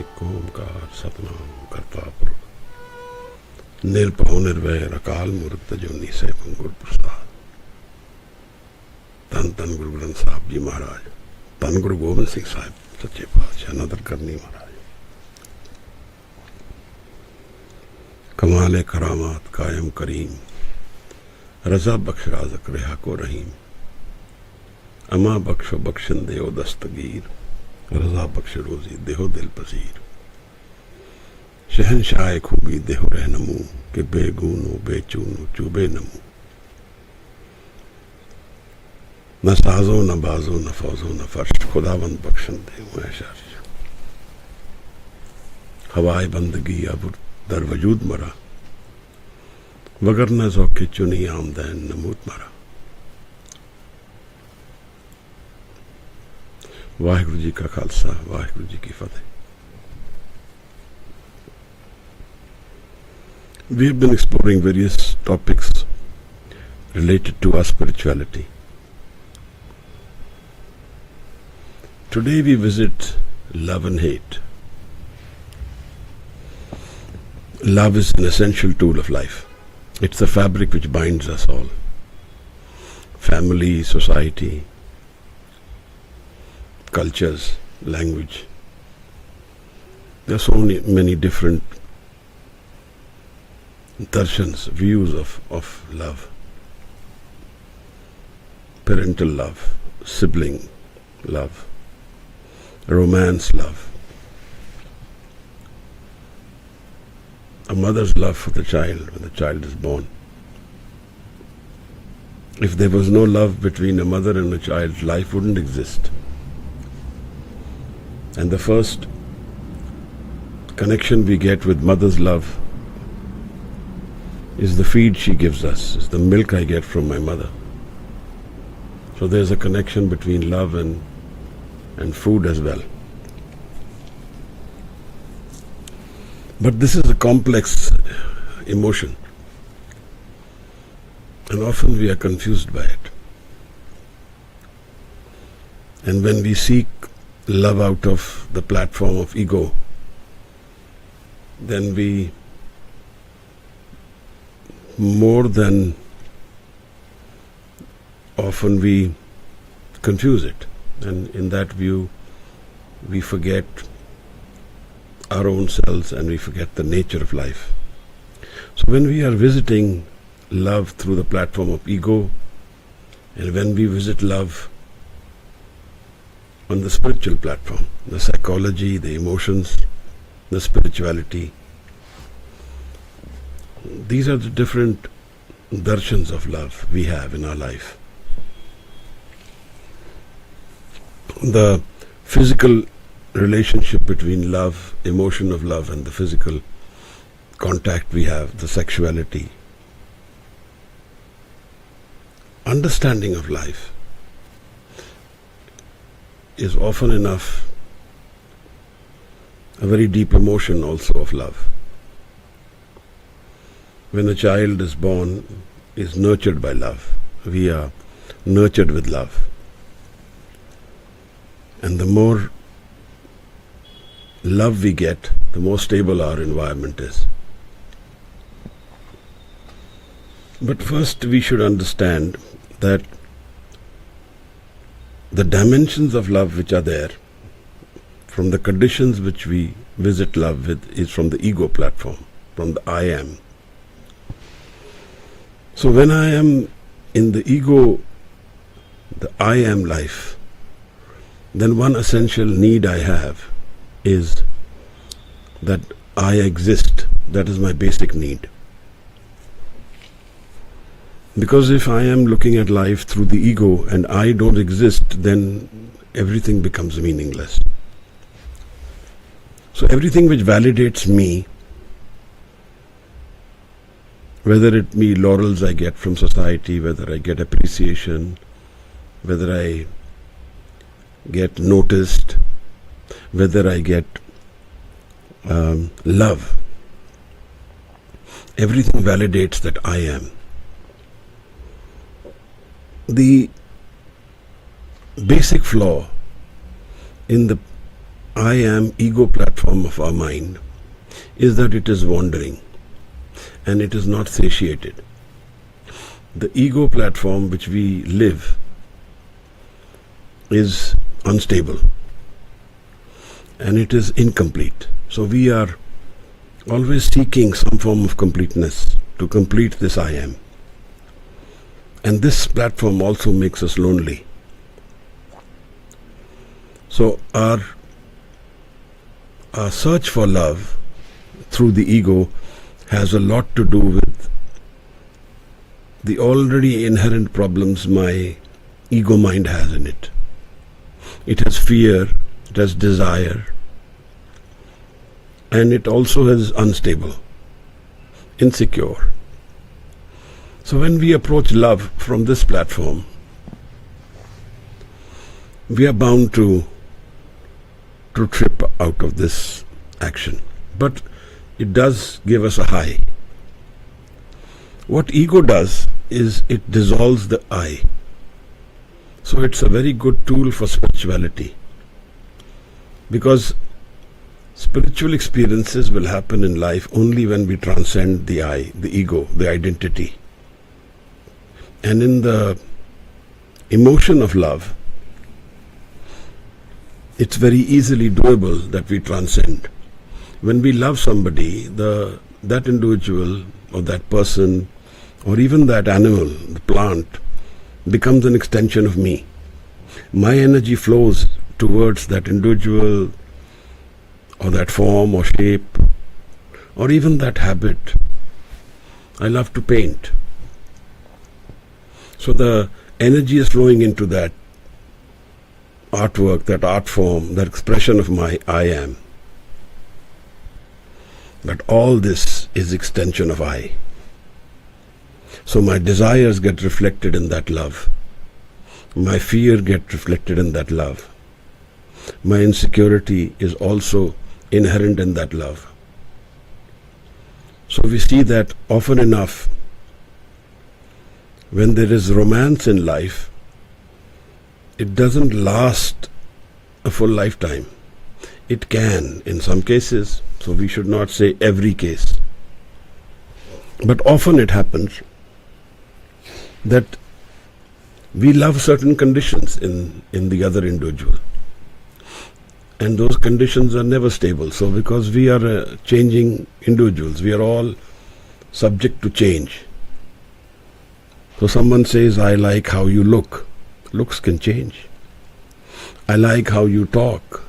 एक ओंकार सतनाम करता पुरख निरभਉ निर्वैर अकाल मूरत अजूनी सैभं गुर प्रसाद। धन धन गुरु ग्रंथ साहब जी महाराज, धन गुरु गोबिंद सिंह साहब सच्चे पातशाह नदर करनी महाराज। कमाल करामात कायम करीम, रजा बख्श राजक रिहा को रहीम। अमा बख्शो बख्शन देओ दस्तगीर, रजा बख्श रोजी देहो दिल पसीर। शहनशाह खूबी देहो रहनमू, के बेगूनो बेचूनो चूबे नमू। न साजो न बाजो न फौजो न फर्श, खुदावंद बख्शन दे ऐशार्श। हवाए बंदगी अब दर वजूद मरा, वगर न ज़ौक़े चुनी आमदैन नमूत मरा। वाहिगुरु जी का खालसा, वाहिगुरु जी की फतेह। We have been exploring various topics related to our spirituality. Today we visit love and hate. Love is an essential tool of life. It's the fabric which binds us all. Family, society, cultures, language. There are so many different darshans, views of love. Parental love, sibling love, romance love, a mother's love for the child when the child is born. If there was no love between a mother and a child, life wouldn't exist. And the first connection we get with mother's love is the feed she gives us, is the milk I get from my mother. So there's a connection between love and food as well. But this is a complex emotion, and often we are confused by it. And when we seek love out of the platform of ego, then we more than often we confuse it, and in that view we forget our own selves and we forget the nature of life. So when we are visiting love through the platform of ego, and when we visit love on the spiritual platform, the psychology, the emotions, the spirituality, these are the different darshans of love we have in our life. The physical relationship between love, emotion of love, and the physical contact we have, the sexuality, understanding of life is often enough a very deep emotion also of love. When a child is born, is nurtured by love. We are nurtured with love. And the more love we get, the more stable our environment is. But first we should understand that the dimensions of love which are there, from the conditions which we visit love with, is from the ego platform, from the I am. So when I am in the ego, the I am life, then one essential need I have is that I exist. That is my basic need. Because if I am looking at life through the ego and I don't exist, then everything becomes meaningless. So everything which validates me, whether it be laurels I get from society, whether I get appreciation, whether I get noticed, whether I get love, everything validates that I am. The basic flaw in the I am ego platform of our mind is that it is wandering and it is not satiated. The ego platform which we live is unstable and it is incomplete. So we are always seeking some form of completeness to complete this I am. And this platform also makes us lonely. So our search for love through the ego has a lot to do with the already inherent problems my ego mind has in it. It has fear, it has desire, and it also is unstable, insecure. So when we approach love from this platform, we are bound to trip out of this action. But it does give us a high. What ego does is it dissolves the I. So it's a very good tool for spirituality. Because spiritual experiences will happen in life only when we transcend the I, the ego, the identity. And in the emotion of love, it's very easily doable that we transcend. When we love somebody, that individual or that person or even that animal, the plant, becomes an extension of me. My energy flows towards that individual or that form or shape or even that habit. I love to paint. So the energy is flowing into that artwork, that art form, that expression of my I am. But all this is extension of I. So my desires get reflected in that love. My fear get reflected in that love. My insecurity is also inherent in that love. So we see that often enough, when there is romance in life, it doesn't last a full lifetime. It can in some cases, so we should not say every case. But often it happens that we love certain conditions in the other individual. And those conditions are never stable. So because we are changing individuals, we are all subject to change. So someone says, I like how you look. Looks can change. I like how you talk.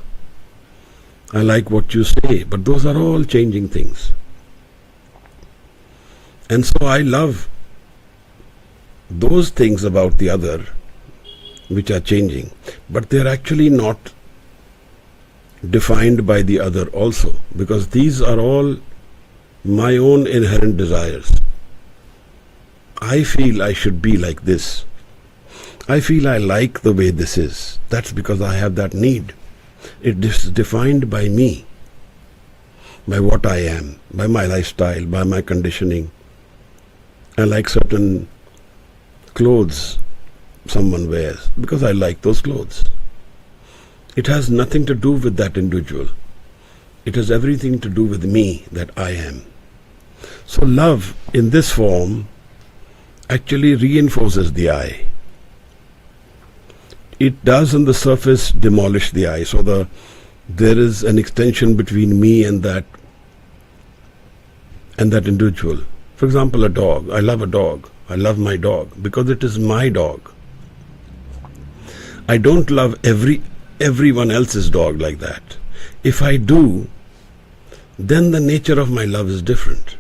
I like what you say. But those are all changing things. And so I love those things about the other which are changing. But they are actually not defined by the other also. Because these are all my own inherent desires. I feel I should be like this. I feel I like the way this is. That's because I have that need. It is defined by me, by what I am, by my lifestyle, by my conditioning. I like certain clothes someone wears because I like those clothes. It has nothing to do with that individual. It has everything to do with me, that I am. So love in this form actually reinforces the I. It does on the surface demolish the I. So there is an extension between me and that individual. For example, a dog. I love a dog. I love my dog because it is my dog. I don't love everyone else's dog like that. If I do, then the nature of my love is different.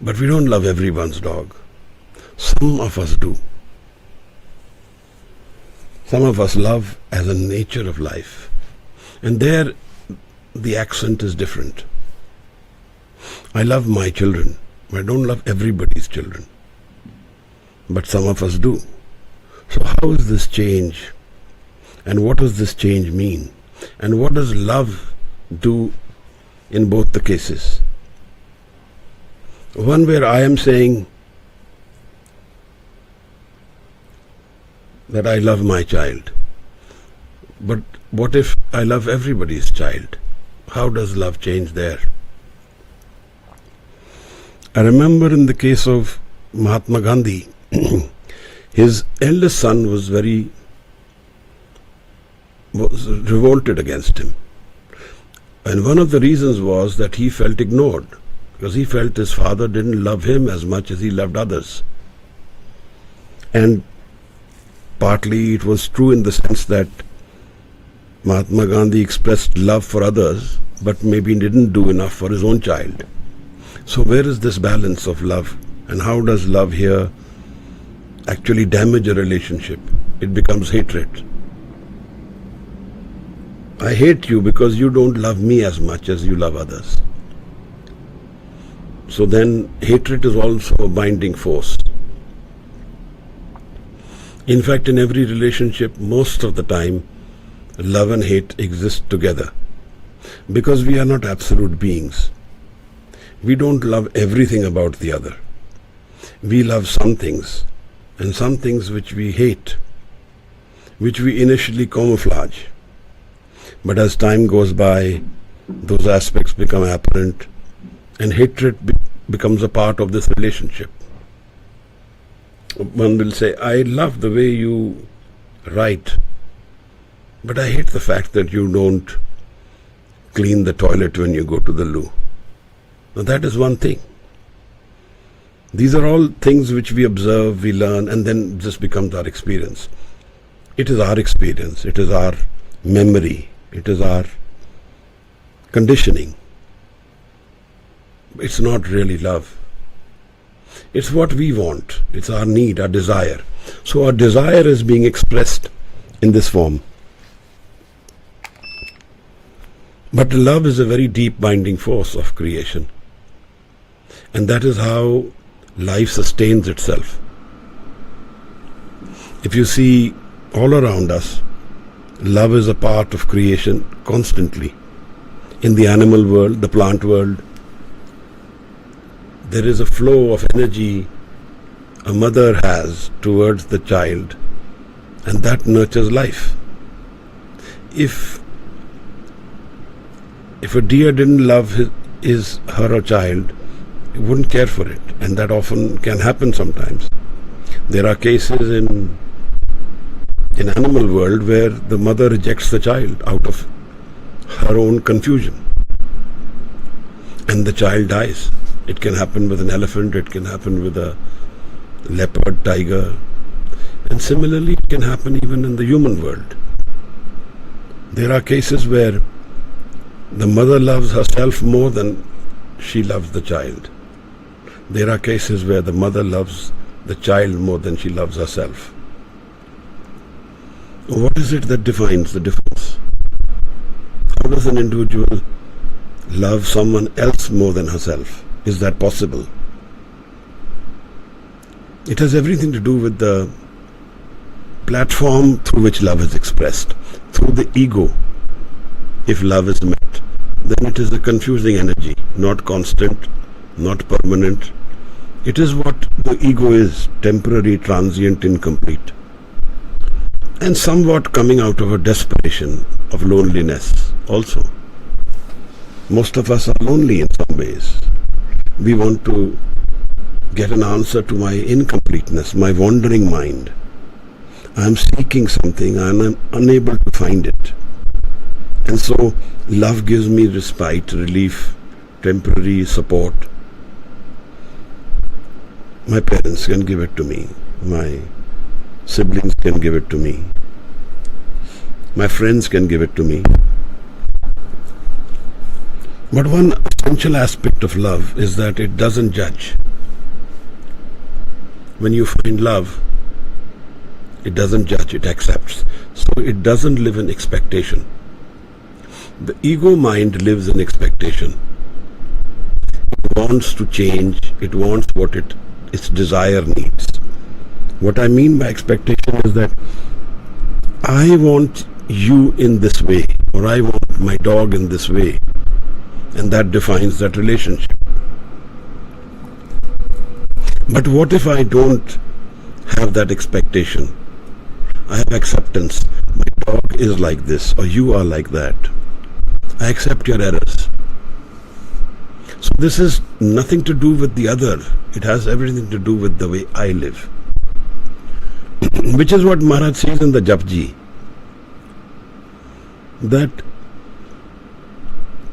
But we don't love everyone's dog. Some of us do. Some of us love as a nature of life. And there the accent is different. I love my children. I don't love everybody's children. But some of us do. So how is this change? And what does this change mean? And what does love do in both the cases? One where I am saying that I love my child, but what if I love everybody's child? How does love change there? I remember in the case of Mahatma Gandhi, his eldest son was revolted against him. And one of the reasons was that he felt ignored, because he felt his father didn't love him as much as he loved others. And partly it was true in the sense that Mahatma Gandhi expressed love for others, but maybe didn't do enough for his own child. So where is this balance of love? And how does love here actually damage a relationship? It becomes hatred. I hate you because you don't love me as much as you love others. So then hatred is also a binding force. In fact, in every relationship, most of the time, love and hate exist together, because we are not absolute beings. We don't love everything about the other. We love some things, and some things which we hate, which we initially camouflage. But as time goes by, those aspects become apparent, and hatred becomes a part of this relationship. One will say, I love the way you write, but I hate the fact that you don't clean the toilet when you go to the loo. Now that is one thing. These are all things which we observe, we learn, and then this becomes our experience. It is our experience, it is our memory, it is our conditioning. It's not really love. It's what we want. It's our need, our desire. So our desire is being expressed in this form. But love is a very deep binding force of creation. And that is how life sustains itself. If you see all around us, love is a part of creation constantly. In the animal world, the plant world, there is a flow of energy a mother has towards the child, and that nurtures life. If a deer didn't love her or child, it wouldn't care for it, and that often can happen sometimes. There are cases in animal world where the mother rejects the child out of her own confusion, and the child dies. It can happen with an elephant, it can happen with a leopard, tiger, and similarly it can happen even in the human world. There are cases where the mother loves herself more than she loves the child. There are cases where the mother loves the child more than she loves herself. What is it that defines the difference? How does an individual love someone else more than herself? Is that possible? It has everything to do with the platform through which love is expressed, through the ego. If love is met, then it is a confusing energy, not constant, not permanent. It is what the ego is, temporary, transient, incomplete, and somewhat coming out of a desperation of loneliness also. Most of us are lonely in some ways. We want to get an answer to my incompleteness, my wandering mind. I am seeking something, I am unable to find it. And so love gives me respite, relief, temporary support. My parents can give it to me. My siblings can give it to me. My friends can give it to me. But one essential aspect of love is that it doesn't judge. When you find love, it doesn't judge, it accepts. So it doesn't live in expectation. The ego mind lives in expectation. It wants to change, it wants what its desire needs. What I mean by expectation is that I want you in this way, or I want my dog in this way, and that defines that relationship. But what if I don't have that expectation? I have acceptance. My dog is like this or you are like that. I accept your errors. So this is nothing to do with the other. It has everything to do with the way I live. Which is what Maharaj says in the Japji. That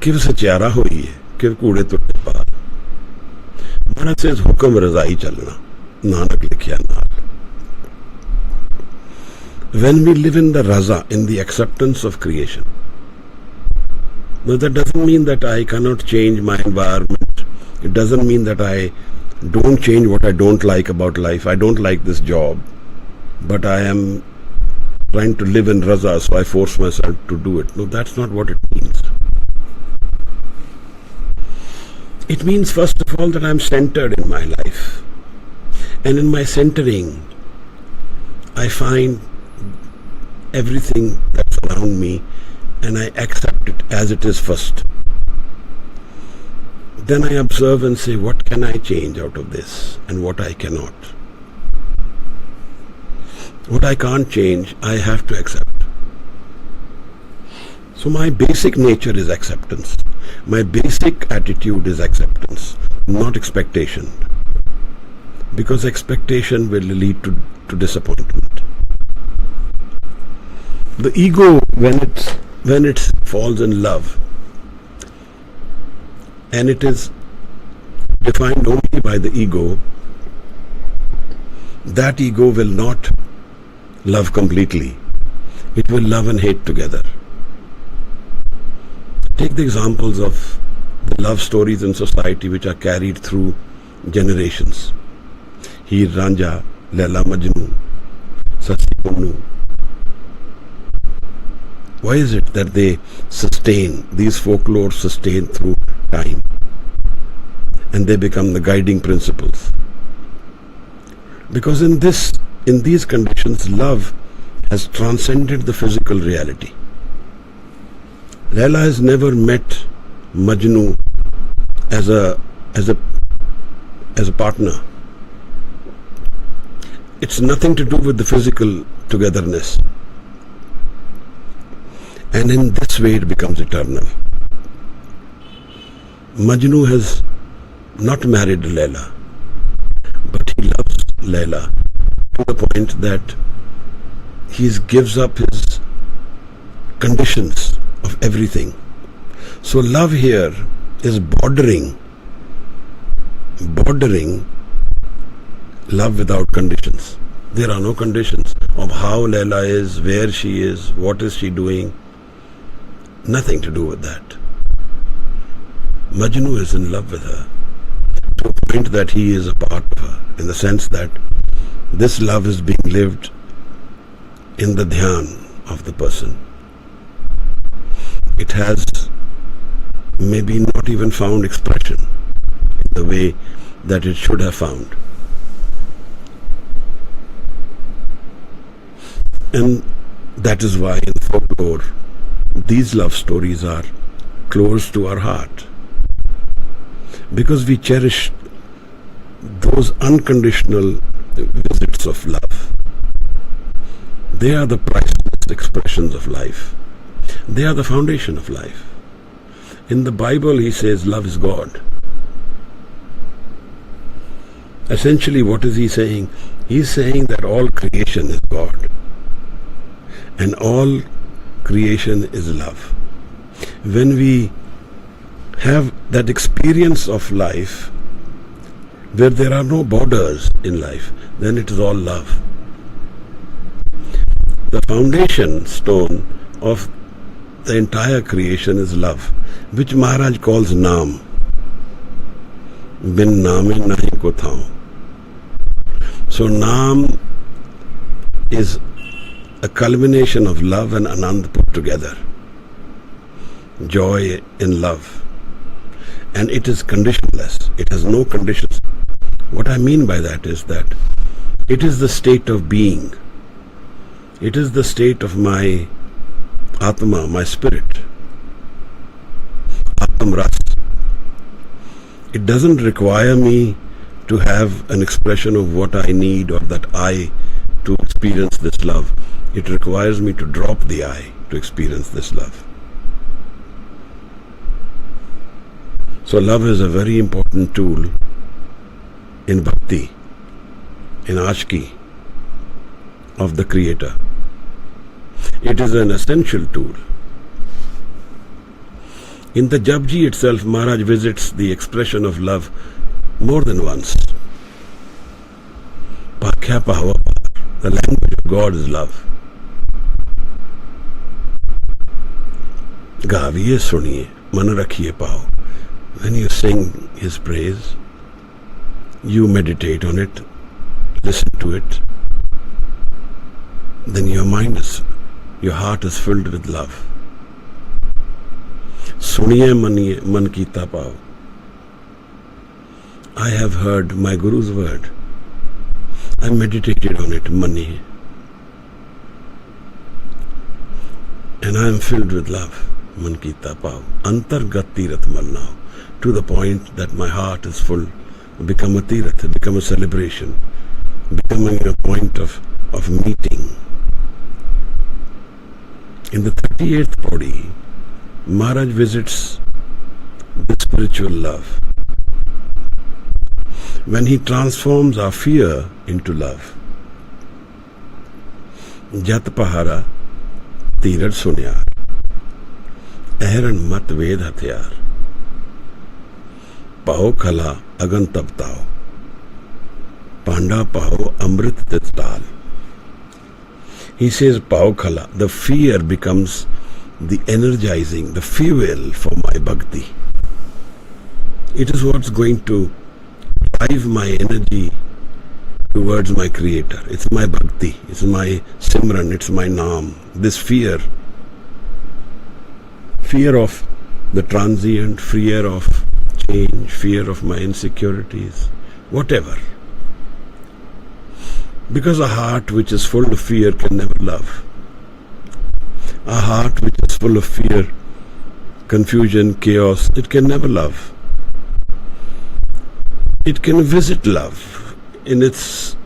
किव सचारा होई है किव कूड़े तुटे पार. Maharaj says हुक्म रजाई चलना नानक लिखिया नाल. When we live in the raza, in the acceptance of creation, now that doesn't mean that I cannot change my environment. It doesn't mean that I don't change what I don't like about life. I don't like this job, but I am trying to live in raza, so I force myself to do it. No, that's not what it means. It means, first of all, that I'm centered in my life. And in my centering, I find everything that's around me and I accept it as it is first. Then I observe and say, what can I change out of this and what I cannot. What I can't change, I have to accept. So my basic nature is acceptance. My basic attitude is acceptance, not expectation. Because expectation will lead to disappointment. The ego, when it falls in love, and it is defined only by the ego, that ego will not love completely. It will love and hate together. Take the examples of the love stories in society which are carried through generations. Heer Ranja, Laila Majnu, Sassi Punnu. Why is it that they sustain, these folklore sustain through time? And they become the guiding principles. Because in these conditions, love has transcended the physical reality. Laila has never met Majnu as a partner. It's nothing to do with the physical togetherness. And in this way it becomes eternal. Majnu has not married Laila, but he loves Laila to the point that he gives up his conditions of everything. So love here is bordering love without conditions. There are no conditions of how Laila is, where she is, what is she doing. Nothing to do with that. Majnu is in love with her to a point that he is a part of her, in the sense that this love is being lived in the dhyan of the person. It has maybe not even found expression in the way that it should have found. And that is why in folklore, these love stories are close to our heart. Because we cherish those unconditional visits of love. They are the priceless expressions of life. They are the foundation of life. In the Bible, he says love is God. Essentially, what is he saying? He's saying that all creation is God. And all creation is love. When we have that experience of life where there are no borders in life, then it is all love. The foundation stone of the entire creation is love, which Maharaj calls Naam. Bin Naame nahi ko thao. So Naam is a culmination of love and Anand put together. Joy in love. And it is conditionless. It has no conditions. What I mean by that is that it is the state of being. It is the state of my Atma, my spirit. Atma Ras. It doesn't require me to have an expression of what I need or that I to experience this love. It requires me to drop the I to experience this love. So love is a very important tool in bhakti, in ashki of the Creator. It is an essential tool. In the Japji itself, Maharaj visits the expression of love more than once. Pakhya Pahava Par. The language of God is love. Gaviye suniye, man rakhiye pao. When you sing His praise, you meditate on it, listen to it, then your heart is filled with love. Suniye man kita pao. I have heard my Guru's word. I meditated on it, mani. And I am filled with love. Man kita pao. Antargat tirath malnao. To the point that my heart is full. Become a tirath, become a celebration. Becoming a point of meeting. In the 38th Paudi, Maharaj visits the spiritual love. When he transforms our fear into love. Jat pahara, tirad sunyar. Aheran mat ved hatyar. Paho khala agan tabtao. Panda paho amrit tital. He says paho khala, the fear becomes the energizing, the fuel for my bhakti. It is what's going to drive my energy towards my Creator. It's my bhakti, it's my Simran, it's my Naam. This fear of the transient, fear of change, fear of my insecurities, whatever. Because a heart which is full of fear can never love. A heart which is full of fear, confusion, chaos, it can never love. It can visit love in its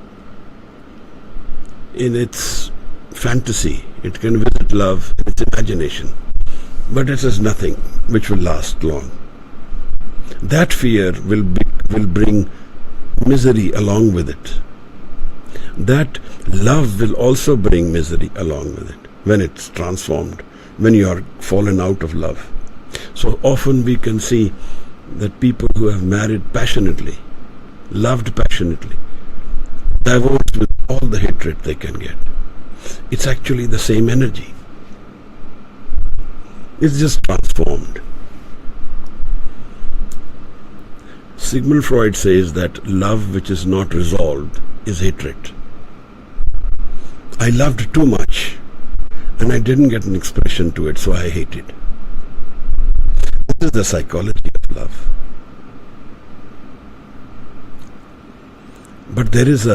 fantasy. It can visit love in its imagination. But it is nothing which will last long. That fear will bring misery along with it. That love will also bring misery along with it when it's transformed, when you are fallen out of love. So often we can see that people who have married passionately, loved passionately, divorced with all the hatred they can get. It's actually the same energy. It's just transformed. Sigmund Freud says that love which is not resolved is hatred. I loved too much and I didn't get an expression to it, so I hated. This is the psychology of love. But there is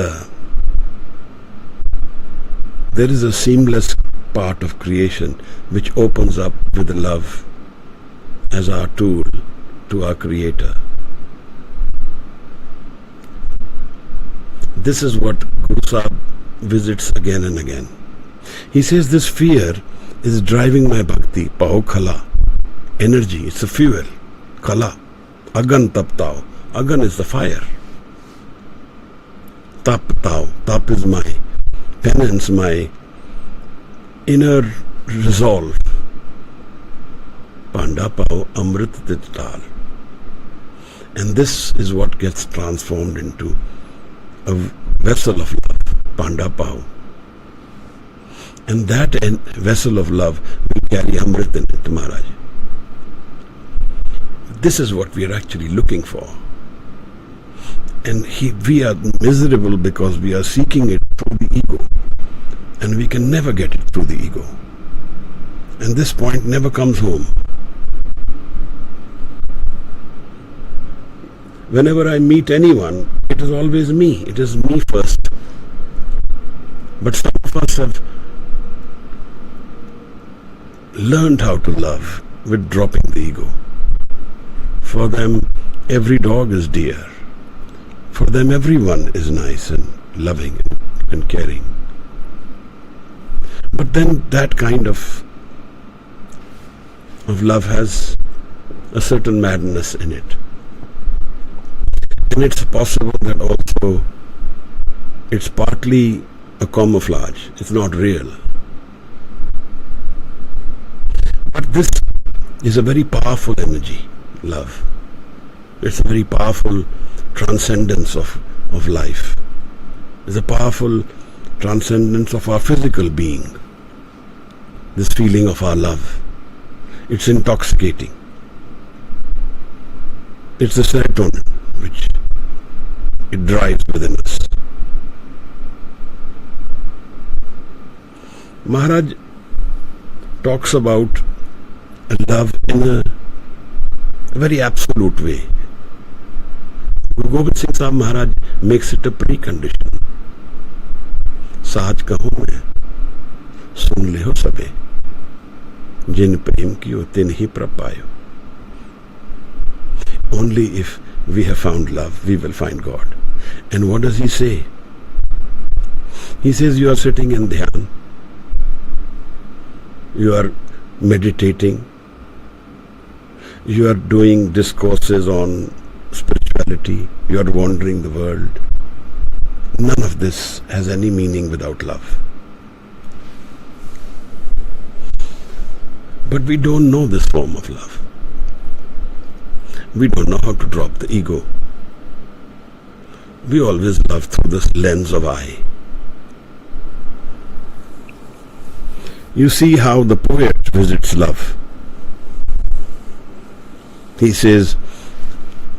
a seamless part of creation which opens up with the love as our tool to our Creator. This is what Guru Sahib visits again and again. He says this fear is driving my bhakti. Paho khala, energy, it's a fuel. Khala, agan taptao. Agan is the fire. Taptao, tap is my penance, my inner resolve. Panda paho amrit tital. And this is what gets transformed into a vessel of love. Panda paho. And that vessel of love will carry amrit in it, Maharaj. This is what we are actually looking for. And we are miserable because we are seeking it through the ego. And we can never get it through the ego. And this point never comes home. Whenever I meet anyone, it is always me. It is me first. But some of us have learned how to love with dropping the ego. For them, every dog is dear. For them, everyone is nice and loving and caring. But then that kind of love has a certain madness in it. And it's possible that also it's partly a camouflage. It's not real. But this is a very powerful energy, love. It's a very powerful transcendence of life. It's a powerful transcendence of our physical being. This feeling of our love. It's intoxicating. It's the serotonin which it drives within us. Maharaj talks about love in a very absolute way. Guru Gobind Singh Sahib Maharaj makes it a precondition. साच कहूँ मैं सुन ले हो सबे जिन प्रेम कियो तिन ही प्रपायो. Only if we have found love, we will find God. And what does he say? He says you are sitting in dhyan, you are meditating, you are doing discourses on spirituality, you are wandering the world. None of this has any meaning without love. But we don't know this form of love. We don't know how to drop the ego. We always love through this lens of I. You see how the poet visits love. He says,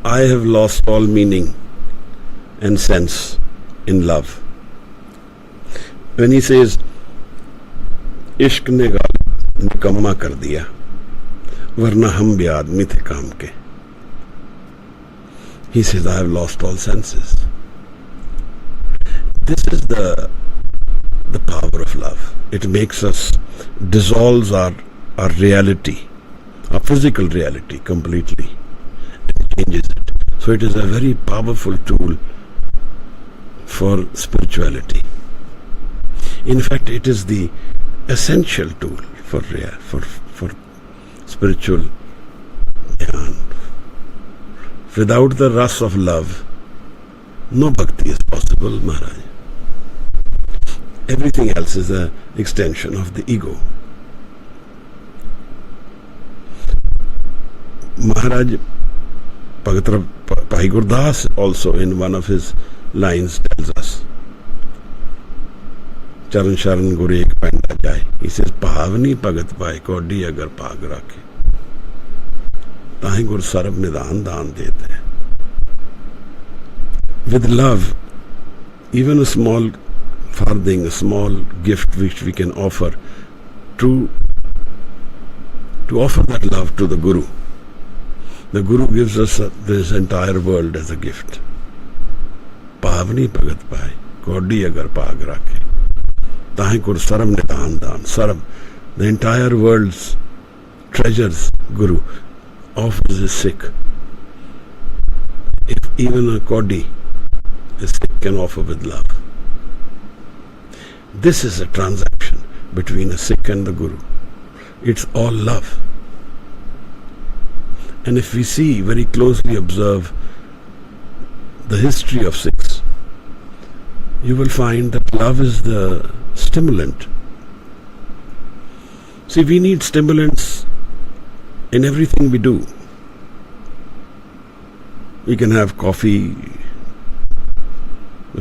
I have lost all meaning and sense in love. When he says, इश्क ने गाल निकम्मा कर दिया वरना हम भी आदमी थे काम के. He says, I have lost all senses. This is the power of love. It makes us, dissolves our reality, our physical reality completely, and changes it. So it is a very powerful tool for spirituality. In fact, it is the essential tool for spiritual dhyan. Without the ras of love, no bhakti is possible, Maharaj. Everything else is an extension of the ego. Maharaj Bhai Gurdas also in one of his lines tells us, Charan Sharan Guru Ek Panda Jai. He says, Pavani Bhagat Pai Kodi Agar Pag Rakhe. Tahi Gur Sarab Nidan Daan Dete Hai. With love, even a small farding, a small gift which we can offer to offer that love to the Guru. The Guru gives us this entire world as a gift. Pavani Bhagat Pai Kodi Agar Pag Rakhe. Tahi Gur Sarab Nidan Daan. Sarab, the entire world's treasures Guru offers his Sikh. If even a Kodi, a Sikh can offer with love. This is a transaction between a Sikh and the Guru. It's all love. And if we see, very closely observe the history of Sikhs, you will find that love is the stimulant. See, we need stimulants in everything we do. We can have coffee,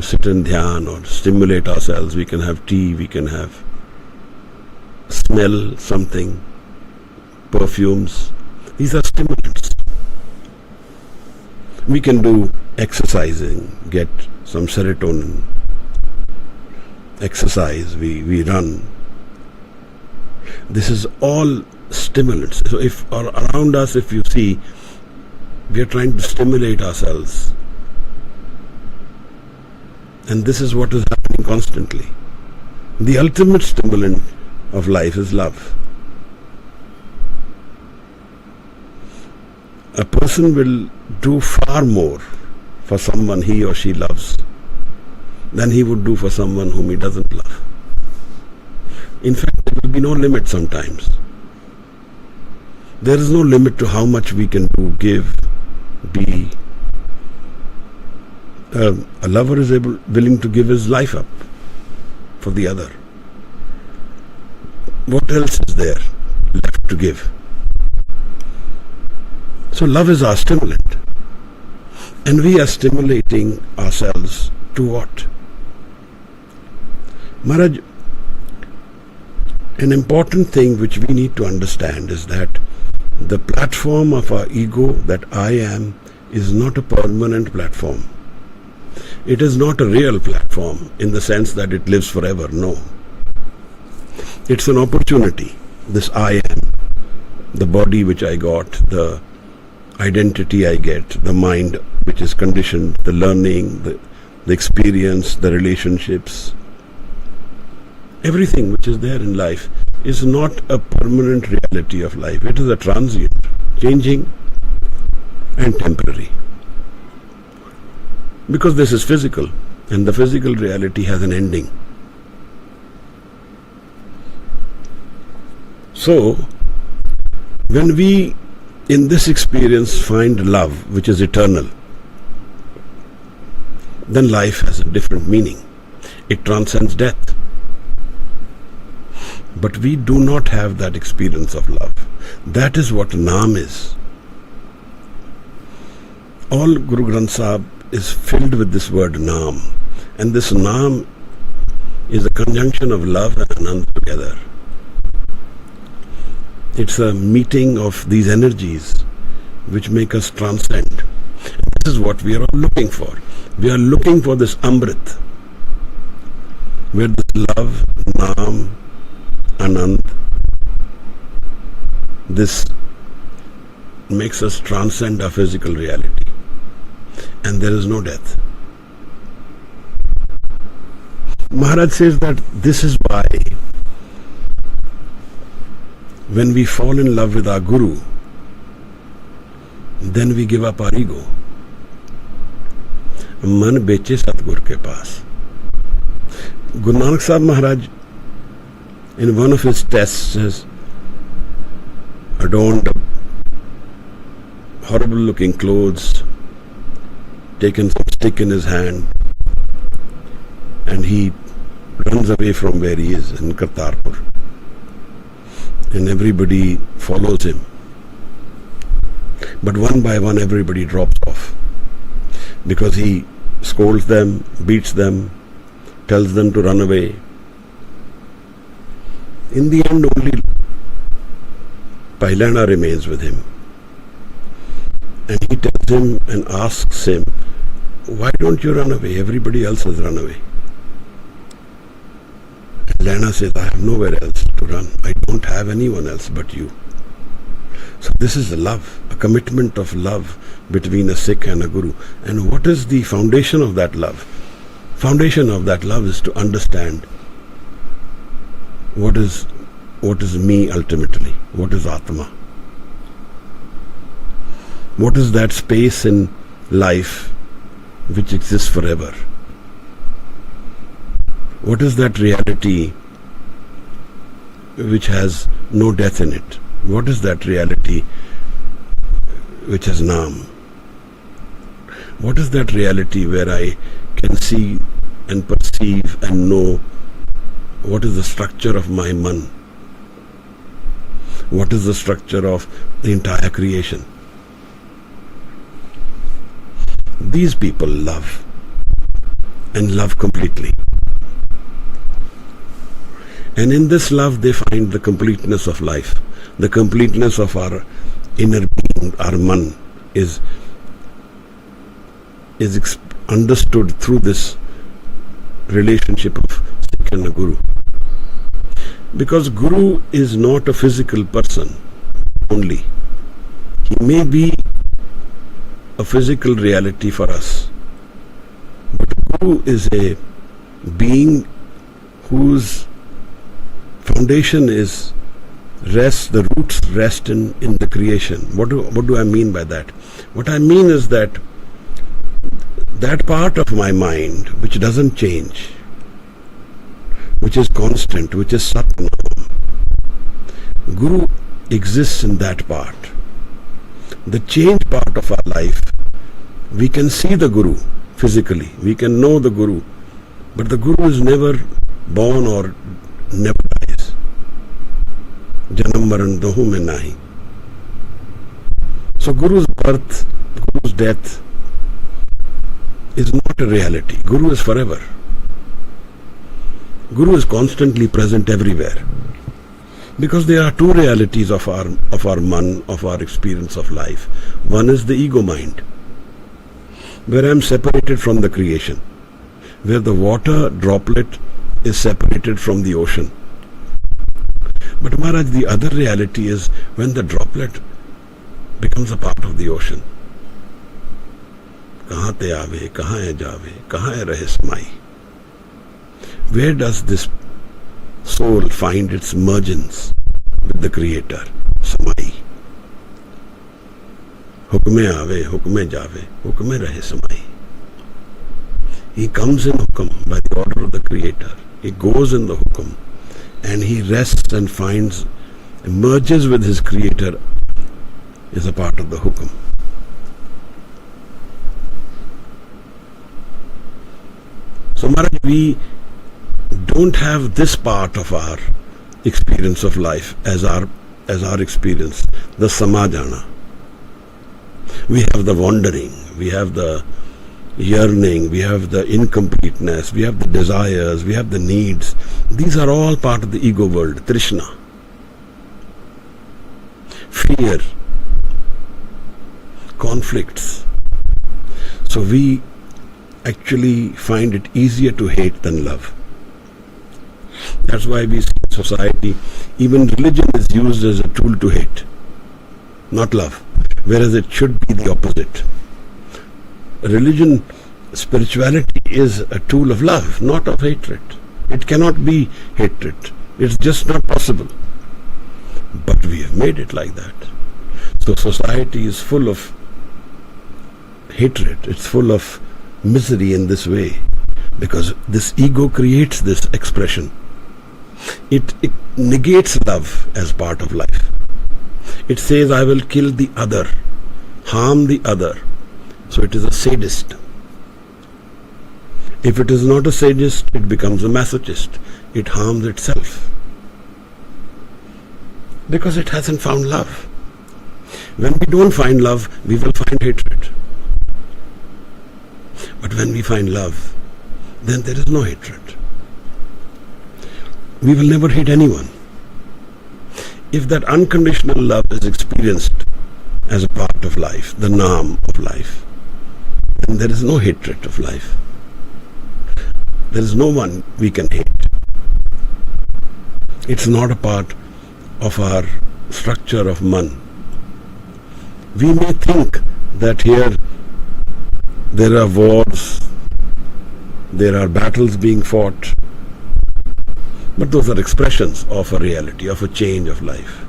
sit in dhyan or stimulate ourselves. We can have tea, we can have smell something, perfumes. These are stimulants. We can do exercising, get some serotonin, exercise, we run. This is all stimulants. So if or around us, if you see, we are trying to stimulate ourselves. And this is what is happening constantly. The ultimate stimulant of life is love. A person will do far more for someone he or she loves than he would do for someone whom he doesn't love. In fact, there will be no limit sometimes. There is no limit to how much we can do, give, be. A lover is willing to give his life up for the other. What else is there left to give? So love is our stimulant. And we are stimulating ourselves to what? Maharaj, an important thing which we need to understand is that the platform of our ego, that I am, is not a permanent platform. It is not a real platform in the sense that it lives forever. No. It's an opportunity. This I am, the body which I got, the identity I get, the mind which is conditioned, the learning, the experience, the relationships, everything which is there in life is not a permanent reality of life. It is a transient, changing and temporary. Because this is physical, and the physical reality has an ending. So, when we in this experience find love which is eternal, then life has a different meaning. It transcends death. But we do not have that experience of love. That is what Naam is. All Guru Granth Sahib is filled with this word Naam. And this Naam is a conjunction of love and Anand together. It's a meeting of these energies which make us transcend. And this is what we are all looking for. We are looking for this Amrit, where this love, Naam, Anand, this makes us transcend our physical reality. And there is no death. Maharaj says that this is why when we fall in love with our Guru, then we give up our ego. Man beche Satgur ke paas. Guru Nanak Sahib Maharaj, in one of his tests, has adorned horrible looking clothes, taken some stick in his hand, and he runs away from where he is in Kartarpur. And everybody follows him. But one by one everybody drops off, because he scolds them, beats them, tells them to run away. In the end, only Pailana remains with him. And he tells him and asks him, why don't you run away? Everybody else has run away. And Lana says, I have nowhere else to run. I don't have anyone else but you. So this is a love, a commitment of love between a Sikh and a Guru. And what is the foundation of that love? Foundation of that love is to understand what is me ultimately, what is Atma. What is that space in life which exists forever? What is that reality which has no death in it? What is that reality which has Naam? What is that reality where I can see and perceive and know what is the structure of my man? What is the structure of the entire creation? These people love, and love completely. And in this love they find the completeness of life. The completeness of our inner being, our man, is understood through this relationship of Sikh and a Guru. Because Guru is not a physical person only. He may be a physical reality for us, but Guru is a being whose foundation is the roots rest in the creation. What do I mean by that? What I mean is that part of my mind which doesn't change, which is constant, which is Satnam. Guru exists in that part. The change part of our life, we can see the Guru physically, we can know the Guru, but the Guru is never born or never dies. Janam maran dohu mein nahi. So Guru's birth, Guru's death is not a reality. Guru is forever. Guru is constantly present everywhere. Because there are two realities of our man, of our experience of life. One is the ego mind, where I am separated from the creation, where the water droplet is separated from the ocean. But Maharaj, the other reality is when the droplet becomes a part of the ocean. Kahan te aave, kahan hai jaave, kahan hai rahe samai. Where does this soul find its mergence with the Creator? Samai. Hukme aave, hukme jave, hukme rahe samai. He comes in hukum by the order of the Creator. He goes in the hukum and he rests and finds, merges with his Creator, is a part of the hukum. So Maharaj, we don't have this part of our experience of life as our experience, the samajana. We have the wandering, we have the yearning, we have the incompleteness, we have the desires, we have the needs. These are all part of the ego world, Trishna. Fear, conflicts. So we actually find it easier to hate than love. That's why we see in society, even religion is used as a tool to hate, not love, whereas it should be the opposite. Religion, spirituality is a tool of love, not of hatred. It cannot be hatred. It's just not possible. But we have made it like that. So society is full of hatred. It's full of misery in this way, because this ego creates this expression. It negates love as part of life. It says, I will kill the other, harm the other. So it is a sadist. If it is not a sadist, it becomes a masochist. It harms itself, because it hasn't found love. When we don't find love, we will find hatred. But when we find love, then there is no hatred. We will never hate anyone. If that unconditional love is experienced as a part of life, the Naam of life, then there is no hatred of life. There is no one we can hate. It's not a part of our structure of man. We may think that here there are wars, there are battles being fought, but those are expressions of a reality, of a change of life.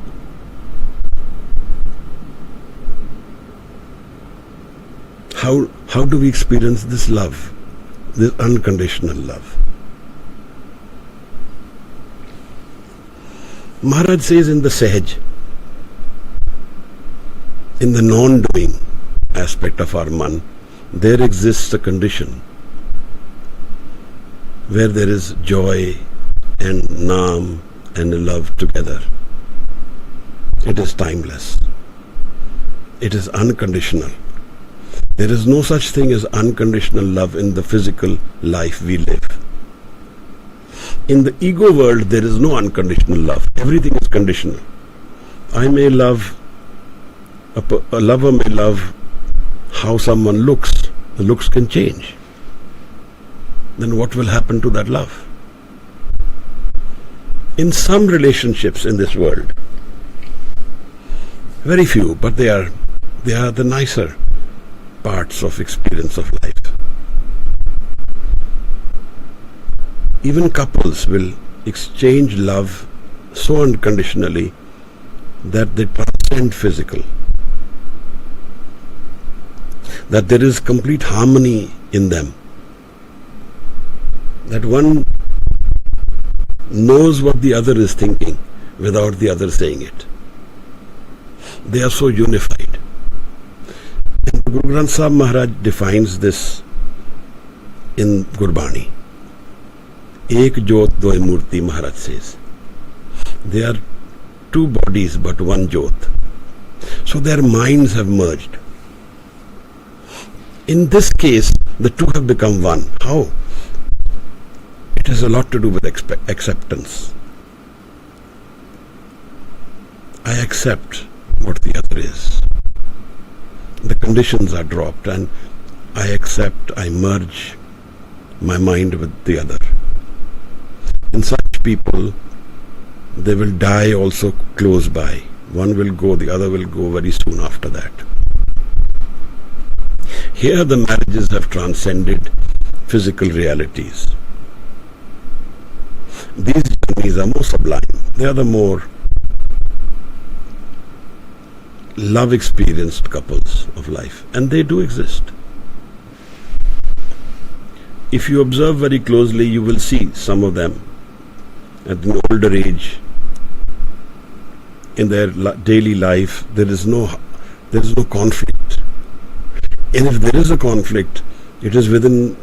How do we experience this love, this unconditional love? Maharaj says in the Sahaj, in the non-doing aspect of our man, there exists a condition where there is joy and Naam and love together. It is timeless. It is unconditional. There is no such thing as unconditional love in the physical life we live. In the ego world, there is no unconditional love. Everything is conditional. I may love, a lover may love how someone looks. The looks can change. Then what will happen to that love? In some relationships in this world, very few, but they are the nicer parts of experience of life. Even couples will exchange love so unconditionally that they transcend physical, that there is complete harmony in them, that one knows what the other is thinking without the other saying it. They are so unified. And Guru Granth Sahib Maharaj defines this in Gurbani. Ek Jyot Doi Murti, Maharaj says. They are two bodies but one Jyot. So their minds have merged. In this case, the two have become one. How? It has a lot to do with acceptance. I accept what the other is. The conditions are dropped and I accept, I merge my mind with the other. In such people, they will die also close by. One will go, the other will go very soon after that. Here the marriages have transcended physical realities. These journeys are more sublime. They are the more love experienced couples of life, and they do exist. If you observe very closely, you will see some of them at an older age. In their daily life, there is no conflict. And if there is a conflict, it is within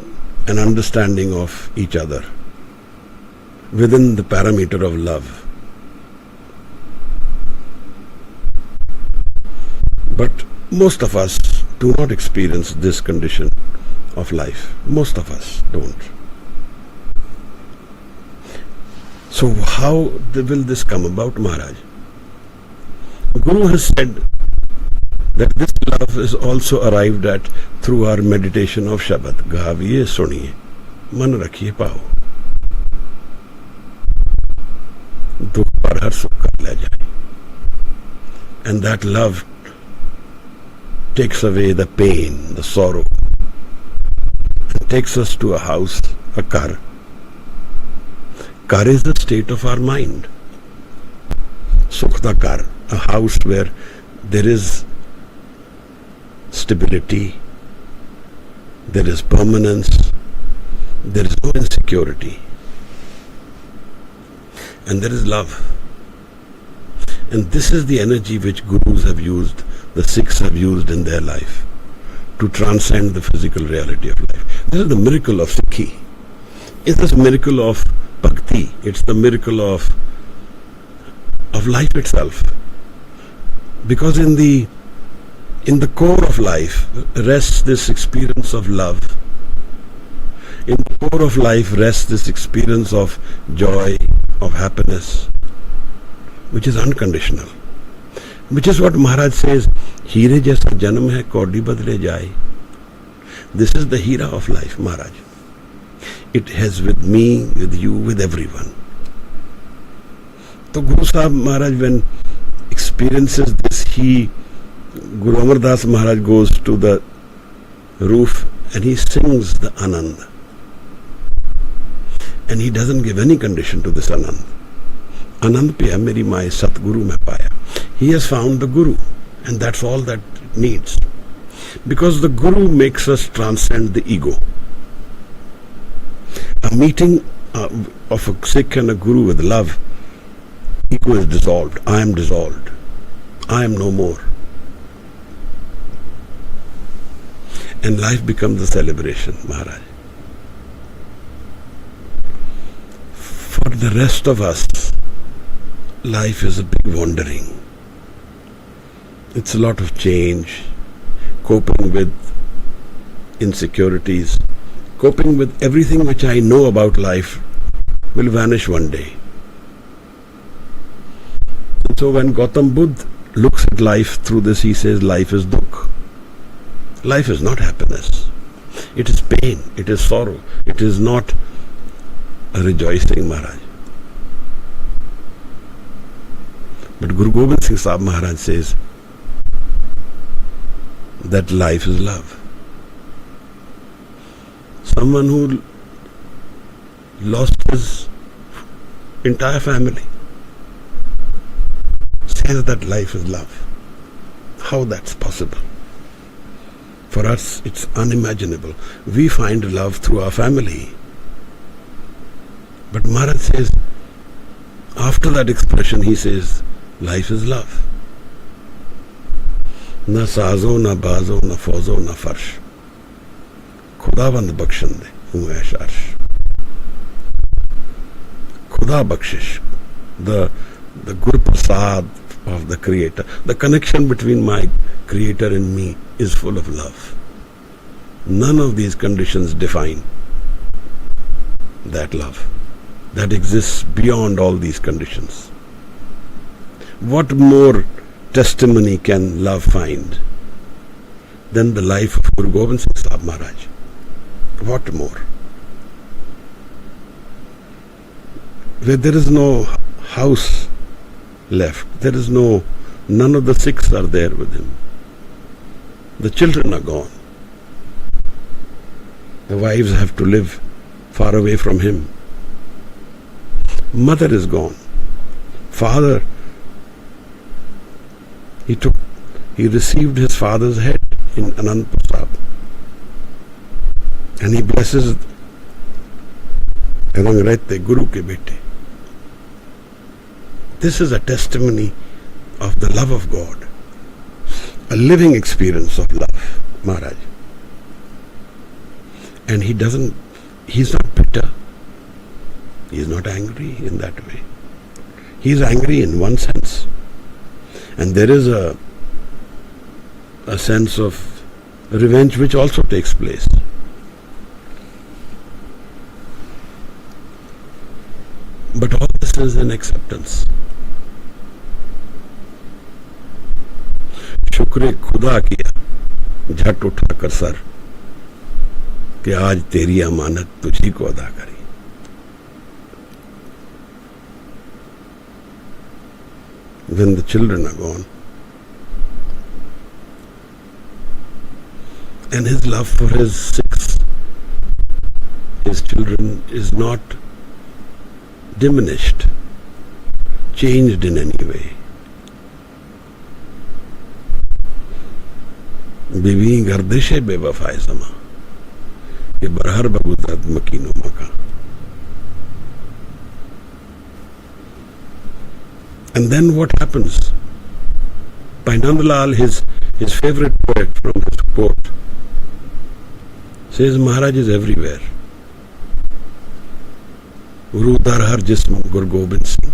an understanding of each other, within the parameter of love. But most of us do not experience this condition of life. Most of us don't. So how will this come about, Maharaj? Guru has said that this love is also arrived at through our meditation of Shabad. Gaviye suniye, man rakhiye pao. Dukh par har sukh kar le jaye. And that love takes away the pain, the sorrow, and takes us to a house, a kar. Kar is the state of our mind. Sukh da kar, a house where there is stability, there is permanence, there is no insecurity, and there is love. And this is the energy which Gurus have used, the Sikhs have used in their life to transcend the physical reality of life. This is the miracle of Sikhi. It's this miracle of Bhakti. It's the miracle of life itself. Because in the core of life rests this experience of love. In the core of life rests this experience of joy, of happiness, which is unconditional. Which is what Maharaj says, Heere jaisa janam hai, kaudi badle jaye. This is the Hira of life, Maharaj. It has with me, with you, with everyone. So Guru Sahib Maharaj, when experiences this, Guru Amar Das Maharaj goes to the roof and he sings the Anand. And he doesn't give any condition to this Anand. Anand piya meri mai Satguru mein paya. He has found the Guru, and that's all that it needs. Because the Guru makes us transcend the ego. A meeting of a Sikh and a Guru with love, ego is dissolved. I am dissolved. I am no more. And life becomes a celebration, Maharaj. For the rest of us, life is a big wandering. It's a lot of change, coping with insecurities, coping with everything which I know about life will vanish one day. And so when Gautam Buddha looks at life through this, he says life is dukh. Life is not happiness. It is pain, it is sorrow, it is not a rejoicing, Maharaj. But Guru Gobind Singh Sahib Maharaj says that life is love. Someone who lost his entire family says that life is love. How that's possible? For us, it's unimaginable. We find love through our family. But Maharaj says, After that expression, he says, life is love. Na saazo, na bazo, na fauzo, na farsh. Khudavand bakshande, hu aish arsh. Khuda bakshish, the Gur Prasad of the Creator. The connection between my Creator and me is full of love. None of these conditions define that love that exists beyond all these conditions. What more testimony can love find than the life of Guru Gobind Singh Sahib Maharaj? What more? Where there is no house left, none of the Sikhs are there with him. The children are gone. The wives have to live far away from him. Mother is gone. Father, he received his father's head in Anand Prasad. And he blesses Rang Rehte Guru ke bete. This is a testimony of the love of God, a living experience of love, Maharaj. And he's not bitter, he's not angry in that way. He's angry in one sense. And there is a sense of revenge which also takes place. But all this is in acceptance. शुक्र खुदा किया झट उठा कर sir कि आज तेरी अमानत तुझी को अदा करी. When the children are gone, and his love for his Sikhs, his children, is not diminished, changed in any way. बीवी गर्दिशे बेवफाए समा ये बरहर बगुजरत मकीनो मका. And then what happens? By Nandlal, his favorite poet from his court, says Maharaj is everywhere. Ru dar har jism, Guru Gobind Singh.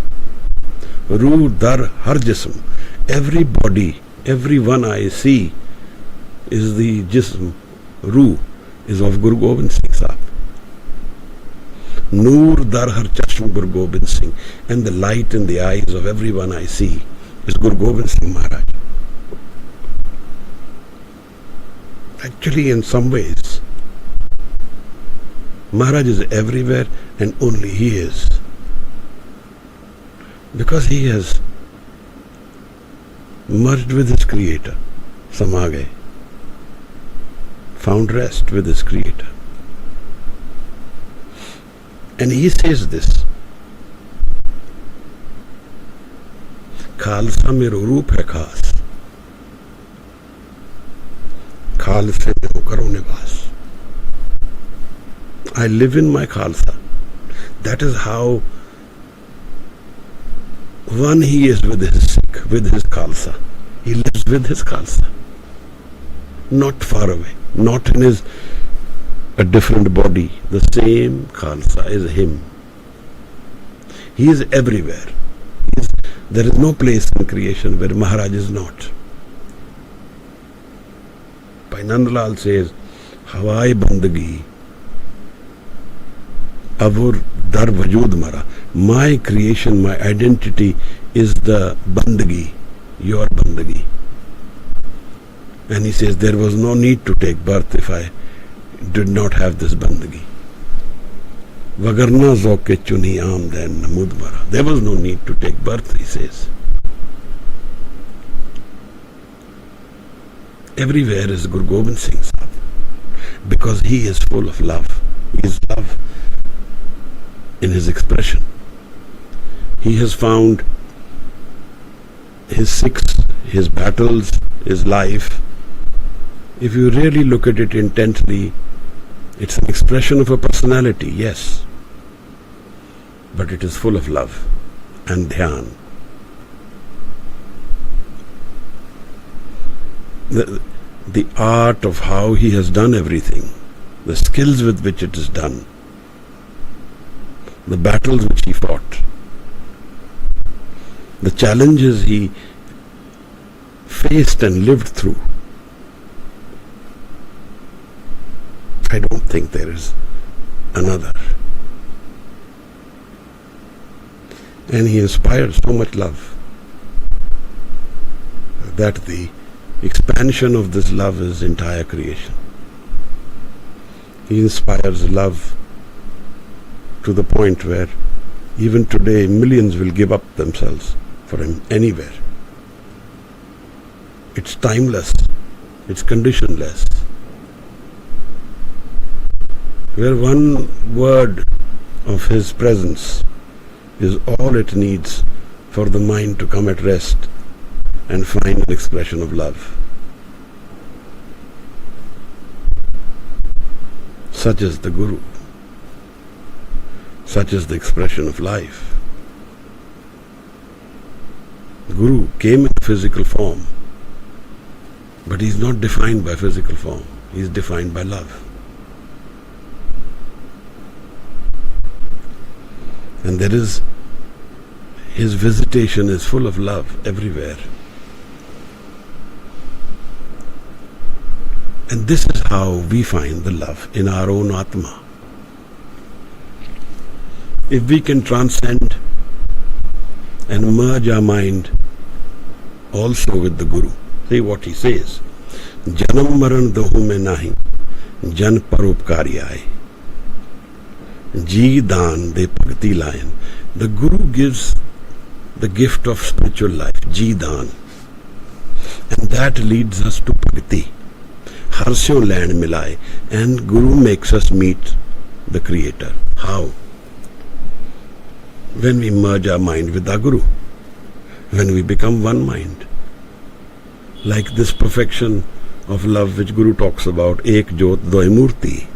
Ru dar har jism. Every body, every one I see is the jism, Ru, is of Guru Gobind Singh Sahib. Noor dar har chashm Guru Gobind Singh, and the light in the eyes of everyone I see is Guru Gobind Singh Maharaj. Actually, in some ways, Maharaj is everywhere and only he is. Because he has merged with his Creator, Samage, found rest with his Creator. And he says this, Khalsa mero roop hai khas, Khalsa mein karo nivas. I live in my Khalsa. That is how one he is with his Sikh, with his Khalsa. He lives with his Khalsa. Not far away, not in a different body. The same Khalsa is him. He is everywhere. There is no place in creation where Maharaj is not. Bhai Nandlal says, Hawai bandagi, avur dar vajud mara. My creation, my identity is the bandagi, your bandagi. And he says, there was no need to take birth if I did not have this bandagi. Vagarna zoke chuni amden namud mara. There was no need to take birth, he says. Everywhere is Guru Gobind Singh Sahib, because he is full of love. He is love in his expression. He has found his Sikhs, his battles, his life. If you really look at it intently, it's an expression of a personality, yes, but it is full of love and dhyan. The art of how he has done everything, the skills with which it is done, the battles which he fought, the challenges he faced and lived through. I don't think there is another. And he inspired so much love that the expansion of this love is entire creation. He inspires love to the point where even today millions will give up themselves for him anywhere. It's timeless, it's conditionless. Where one word of his presence is all it needs for the mind to come at rest and find an expression of love. Such is the Guru. Such is the expression of life. Guru came in physical form, but he is not defined by physical form. He is defined by love. And there is, his visitation is full of love everywhere. And this is how we find the love in our own Atma. If we can transcend and merge our mind also with the Guru. See what he says. Janam maran dohu mein nahi, jan paropkari aaye. Ji daan de bhakti layan. The Guru gives the gift of spiritual life, ji daan. And that leads us to bhakti. Harsyo land milai. And Guru makes us meet the Creator. How? When we merge our mind with our Guru. When we become one mind. Like this perfection of love which Guru talks about, Ek Jyot Doi Murti.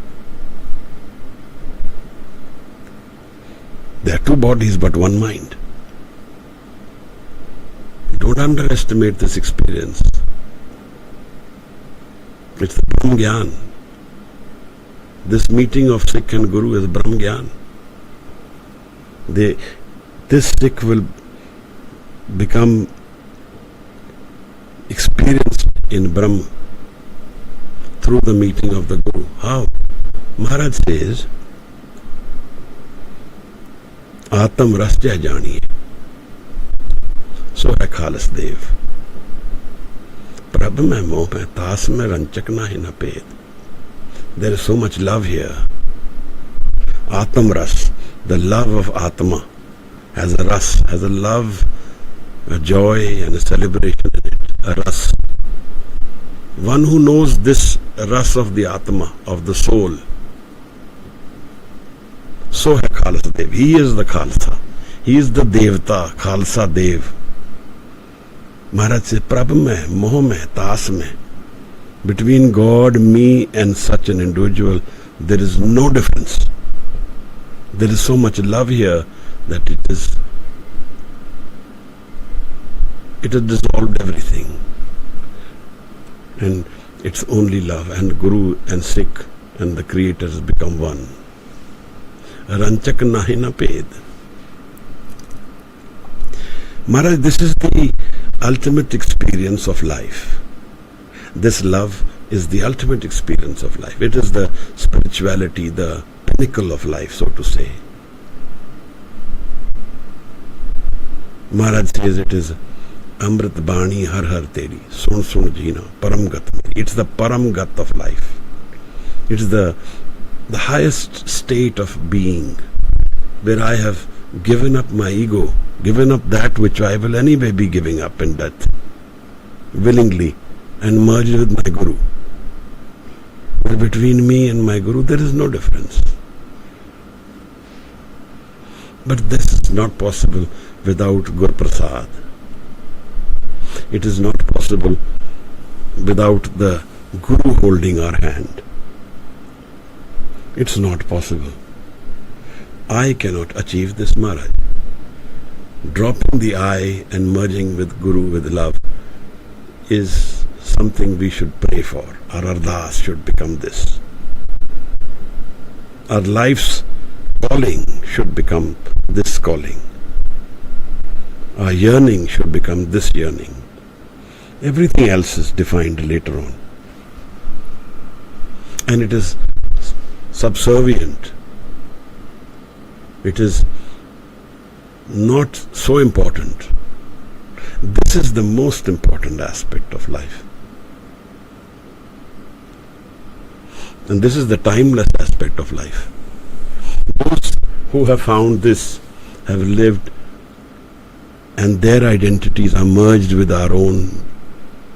There are two bodies but one mind. Don't underestimate this experience. It's the Brahm Gyan. This meeting of Sikh and Guru is Brahm Gyan. This Sikh will become experienced in Brahm through the meeting of the Guru. How? Maharaj says, Atam ras jai janiye. So hai Khalis Dev. Prabh mein moh mein taas mein ranchak nahi na ped. There is so much love here. Atam ras, the love of Atma, has a ras, has a love, a joy and a celebration in it. A ras. One who knows this ras of the Atma, of the soul. So hai Khalsa Dev. He is the Khalsa. He is the Devta, Khalsa Dev. Maharaj says, Prabh mein, moh mein, taas mein. Between God, me and such an individual, there is no difference. There is so much love here that it has dissolved everything. And it's only love, and Guru and Sikh and the Creators become one. Ranchak nahi na ped. Maharaj, this is the ultimate experience of life. This love is the ultimate experience of life. It is the spirituality, the pinnacle of life, so to say. Maharaj says it is Amrit Bani Har Har Teri, Sun Sun Jina, Paramgat Meri. It's the Paramgat of life. It's the highest state of being, where I have given up my ego, given up that which I will anyway be giving up in death, willingly, and merged with my Guru. But between me and my Guru there is no difference. But this is not possible without Gur Prasad. It is not possible without the Guru holding our hand. It's not possible. I cannot achieve this, Maharaj. dropping the I and merging with Guru, with love, is something we should pray for. Our ardas should become this. Our life's calling should become this calling. Our yearning should become this yearning. Everything else is defined later on. And it is subservient. It is not so important. This is the most important aspect of life. And this is the timeless aspect of life. Those who have found this have lived, and their identities are merged with our own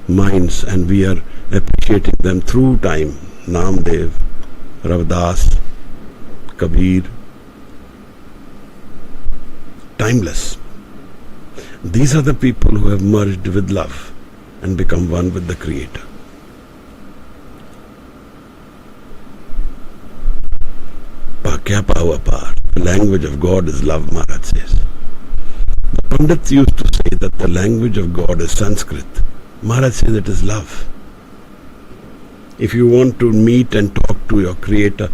minds, and we are appreciating them through time. Namdev, Ravdas, Kabir. Timeless. These are the people who have merged with love and become one with the Creator. Kya pawa par. The language of God is love, Maharaj says. The Pandits used to say that the language of God is Sanskrit. Maharaj says it is love. If you want to meet and talk to your Creator,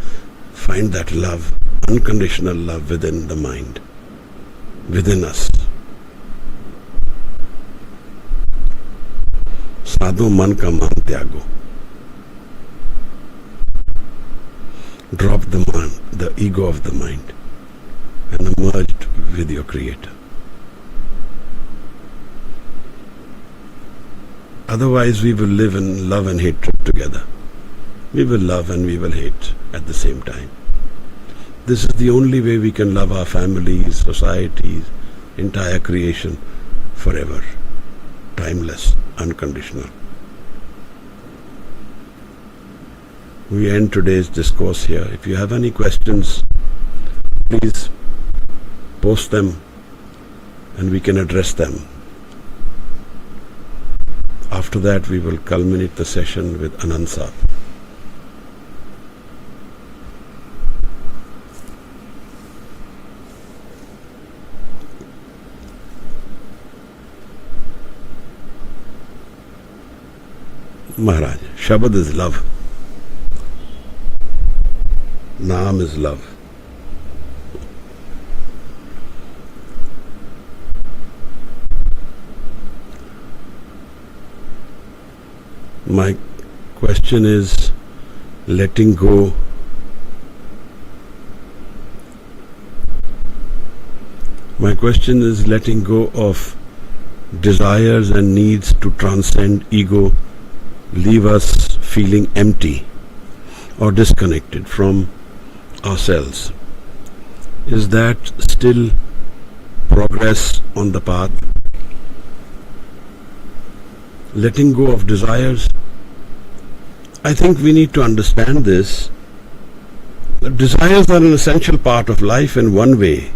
find that love, unconditional love within the mind, within us. Sadho man ka man tyago. Drop the ego of the mind, and merged with your Creator. Otherwise, we will live in love and hatred together. We will love and we will hate at the same time. This is the only way we can love our families, societies, entire creation forever. Timeless, unconditional. We end today's discourse here. If you have any questions, please post them and we can address them. After that, we will culminate the session with Anand Sahib. Maharaj, Shabad is love. Naam is love. My question is letting go. My question is letting go of desires and needs to transcend ego, leave us feeling empty or disconnected from ourselves. Is that still progress on the path? Letting go of desires. I think we need to understand this. That desires are an essential part of life in one way.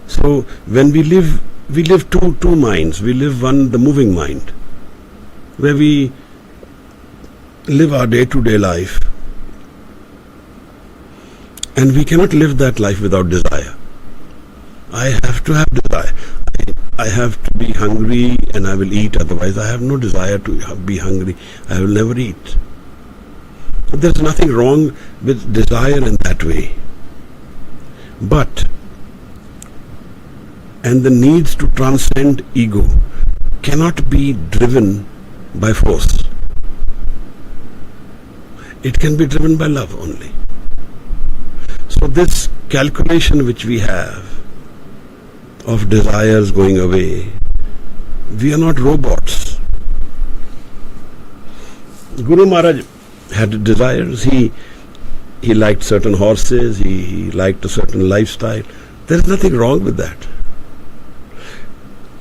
So when we live two minds. We live one, the moving mind, where we live our day-to-day life. And we cannot live that life without desire. I have to have desire. I have to be hungry and I will eat, otherwise I have no desire to be hungry. I will never eat. There's nothing wrong with desire in that way. But, and the needs to transcend ego cannot be driven by force. It can be driven by love only. So this calculation which we have of desires going away, we are not robots. Guru Maharaj had desires. He liked certain horses, he liked a certain lifestyle. There is nothing wrong with that.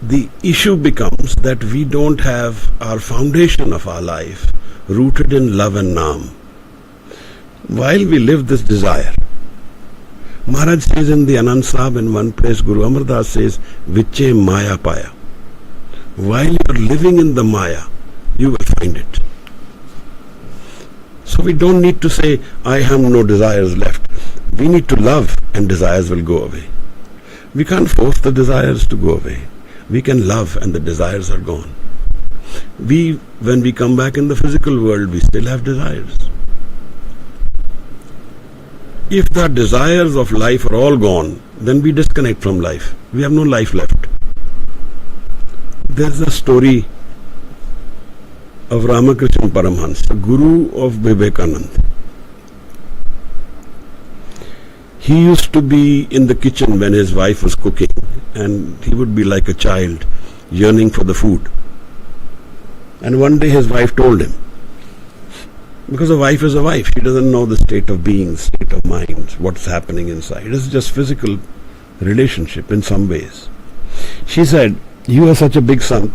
The issue becomes that we don't have our foundation of our life rooted in love and Naam. While we live this desire, Maharaj says in the Anand Sahib in one place, Guru Amar Das says, Viche Maya Paya. While you are living in the Maya, you will find it. So we don't need to say, I have no desires left. We need to love and desires will go away. We can't force the desires to go away. We can love and the desires are gone. When we come back in the physical world, we still have desires. If the desires of life are all gone, then we disconnect from life. We have no life left. There's a story of Ramakrishna Paramhans, the guru of Vivekananda. He used to be in the kitchen when his wife was cooking, and he would be like a child yearning for the food. And one day his wife told him, because a wife is a wife, she doesn't know the state of being, state of mind, what's happening inside. It's just physical relationship in some ways. She said, you are such a big sant,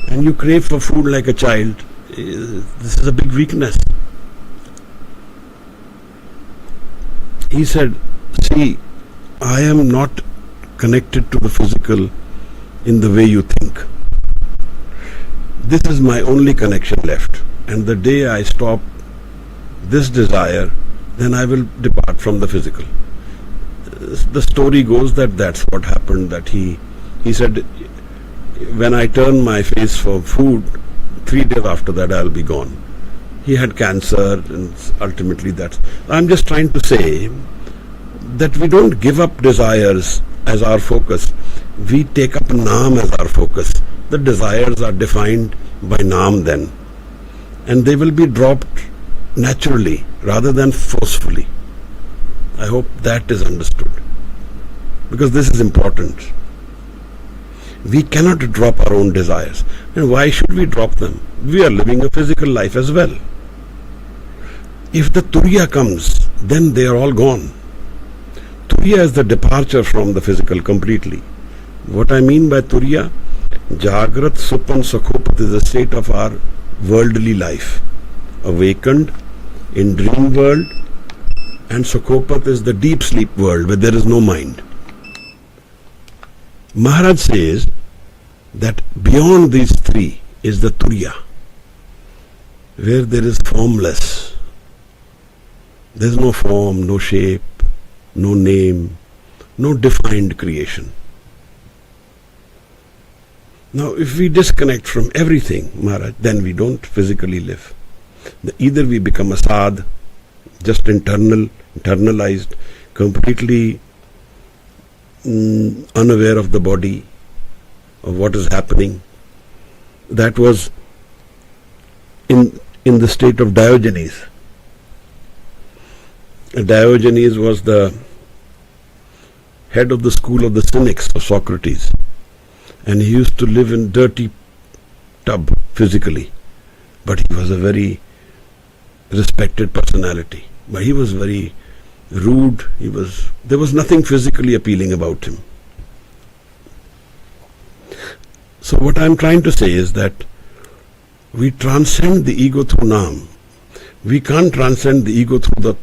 and you crave for food like a child. This is a big weakness. He said, see, I am not connected to the physical in the way you think. This is my only connection left. And the day I stop this desire, then I will depart from the physical. The story goes that that's what happened, that he said, when I turn my face for food, 3 days after that I'll be gone. He had cancer, and ultimately that's... I'm just trying to say that we don't give up desires as our focus. We take up Naam as our focus. The desires are defined by Naam then. And they will be dropped naturally rather than forcefully. I hope that is understood. Because this is important. We cannot drop our own desires. And why should we drop them? We are living a physical life as well. If the Turiya comes, then they are all gone. Turiya is the departure from the physical completely. What I mean by Turiya, Jagrat, Supan, Sakhopat is a state of our worldly life. Awakened in dream world, and Sakhopat is the deep sleep world where there is no mind. Maharaj says that beyond these three is the Turiya, where there is formless. There is no form, no shape, no name, no defined creation. Now, if we disconnect from everything, Maharaj, then we don't physically live. Either we become a sad, just internalized, completely unaware of the body, of what is happening. That was in the state of Diogenes. Diogenes was the head of the school of the Cynics of Socrates, and he used to live in dirty tub physically, but he was a very respected personality. But he was very rude. There was nothing physically appealing about him. So what I'm trying to say is that we transcend the ego through Naam. We can't transcend the ego through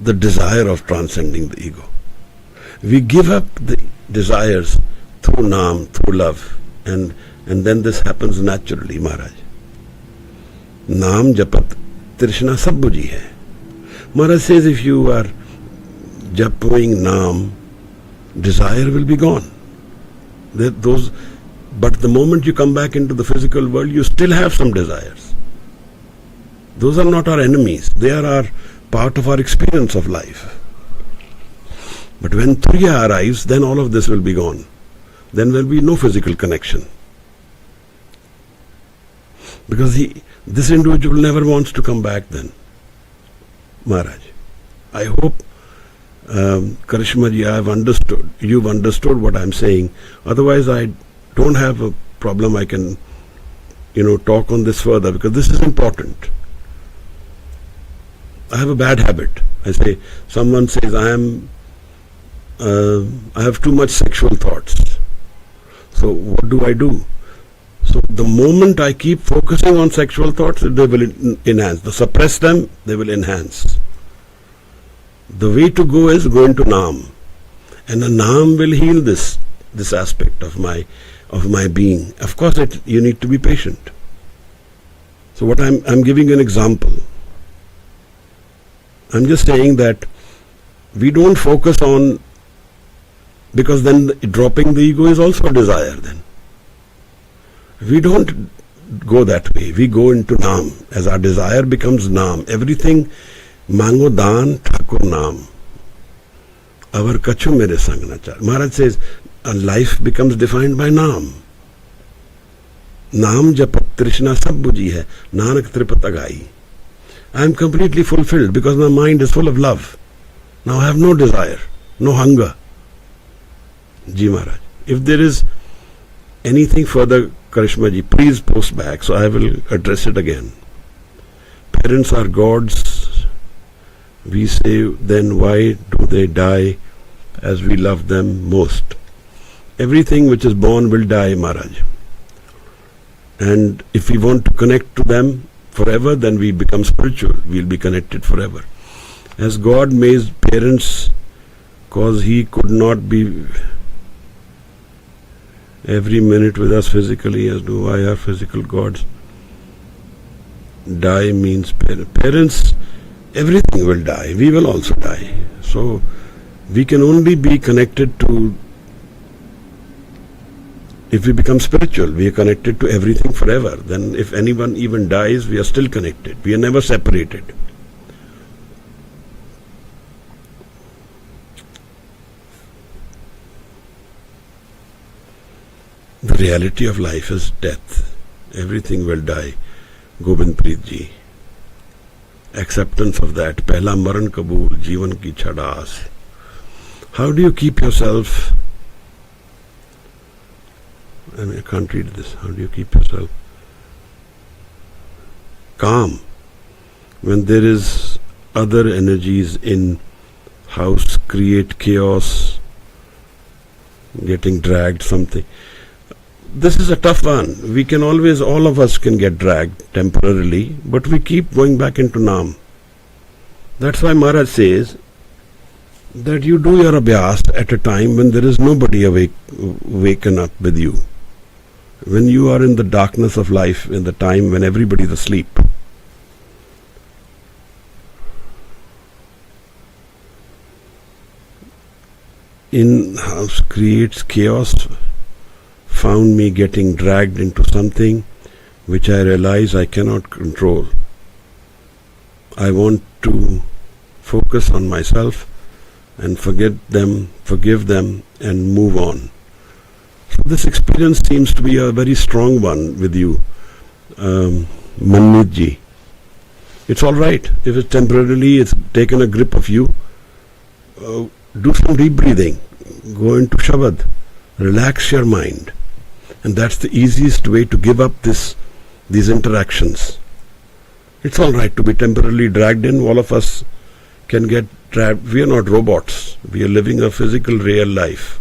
the desire of transcending the ego. We give up the desires through Naam, through love, and then this happens naturally, Maharaj. Naam japat Trishna sab bujhi hai. Maharaj says if you are japping Naam, desire will be gone. But the moment you come back into the physical world, you still have some desires. Those are not our enemies. They are our part of our experience of life. But when Turiya arrives, then all of this will be gone. Then there will be no physical connection. Because this individual never wants to come back then. Maharaj, I hope, Karishma ji, you've understood what I'm saying. Otherwise, I don't have a problem. I can, talk on this further, because this is important. I have a bad habit. I say, someone says I have too much sexual thoughts. So what do? So the moment I keep focusing on sexual thoughts, they will enhance. To suppress them, they will enhance. The way to go is go into Naam, and the Naam will heal this aspect of my being. Of course, you need to be patient. So what I'm giving an example. I'm just saying that we don't focus on Because then dropping the ego is also a desire then. We don't go that way. We go into Naam. As our desire becomes Naam. Everything, Mango Dan, Thakur Naam. Our kachu mere sang na chal. Maharaj says, life becomes defined by Naam. Naam japat Trishna sab buji hai. Nanak tripat agai. I am completely fulfilled because my mind is full of love. Now I have no desire, no hunger. Ji Maharaj. If there is anything further, Karishma ji, please post back, so I will address it again. Parents are gods. We say, then why do they die as we love them most? Everything which is born will die, Maharaj. And if we want to connect to them forever, then we become spiritual. We'll be connected forever. As God made parents, cause He could not be every minute with us physically, as do why our physical gods. Die means parents, everything will die. We will also die. So we can only be connected to, if we become spiritual, we are connected to everything forever. Then if anyone even dies, we are still connected. We are never separated. The reality of life is death. Everything will die. Gobind Preet Ji. Acceptance of that. Pehla maran kabool, jeevan ki chadas. How do you keep yourself, I can't read this. How do you keep yourself calm when there is other energies in house, create chaos, getting dragged, something? This is a tough one. We can always, all of us can get dragged temporarily, but we keep going back into Naam. That's why Maharaj says that you do your abhyas at a time when there is nobody waken up with you. When you are in the darkness of life, in the time when everybody is asleep. In house creates chaos, found me getting dragged into something which I realize I cannot control. I want to focus on myself and forgive them and move on. So this experience seems to be a very strong one with you, Manmeet ji. It's all right. If it's temporarily, it's taken a grip of you, do some deep breathing. Go into Shabad. Relax your mind. And that's the easiest way to give up these interactions. It's all right to be temporarily dragged in. All of us can get dragged. We are not robots. We are living a physical, real life.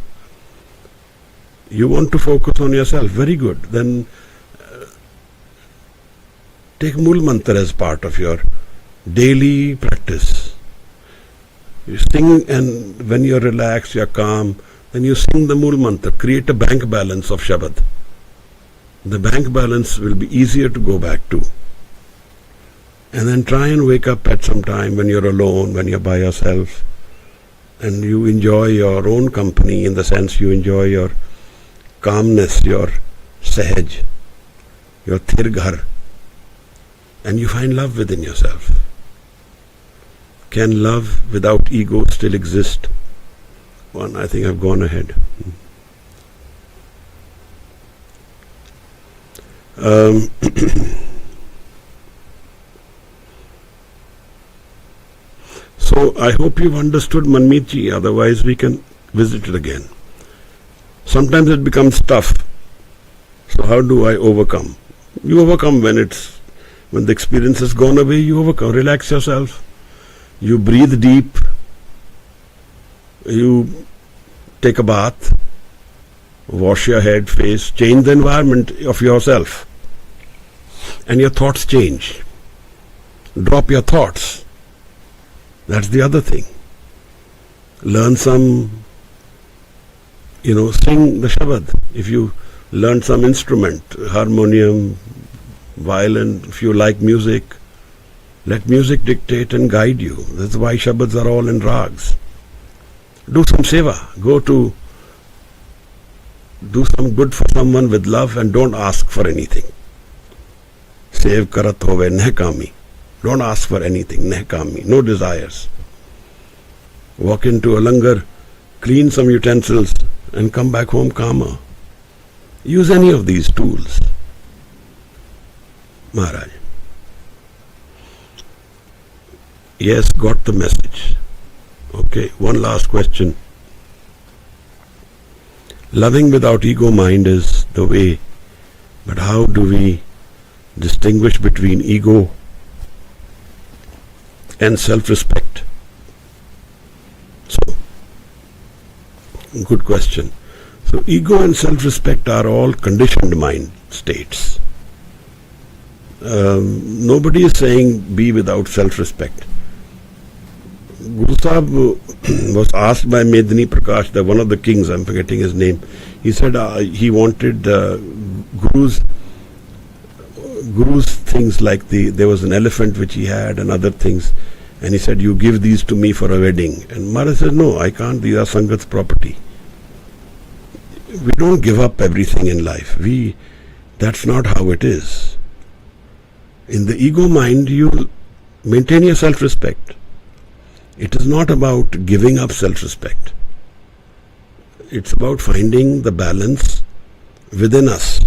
You want to focus on yourself. Very good. Then take Mool Mantra as part of your daily practice. You sing, and when you're relaxed, you're calm, then you sing the Mool Mantra. Create a bank balance of Shabad. The bank balance will be easier to go back to. And then try and wake up at some time when you're alone, when you're by yourself, and you enjoy your own company, in the sense you enjoy your calmness, your sahaj, your thirghar, and you find love within yourself. Can love without ego still exist? One, I think I've gone ahead. So I hope you've understood Manmeet ji, otherwise we can visit it again. Sometimes it becomes tough. So how do I overcome? You overcome when the experience has gone away, you overcome. Relax yourself. You breathe deep. You take a bath. Wash your head, face. Change the environment of yourself. And your thoughts change. Drop your thoughts. That's the other thing. Learn some, sing the Shabad. If you learn some instrument, harmonium, violin, if you like music, let music dictate and guide you. That's why Shabads are all in rags. Do some seva. Go to do some good for someone with love and don't ask for anything. Save karat hove nehkami. Don't ask for anything, nehkami, no desires. Walk into a langar, clean some utensils and come back home calmer. Use any of these tools. Maharaj. Yes, got the message. Okay, one last question. Loving without ego mind is the way, but how do we distinguish between ego and self-respect? So, good question. So, ego and self-respect are all conditioned mind states. Nobody is saying be without self-respect. Guru Sahib was asked by Medini Prakash, one of the kings, I'm forgetting his name. He said he wanted Guru's things like there was an elephant which he had and other things. And he said, you give these to me for a wedding. And Maharaj said, no, I can't. These are Sangat's property. We don't give up everything in life. That's not how it is. In the ego mind, you maintain your self-respect. It is not about giving up self-respect. It's about finding the balance within us.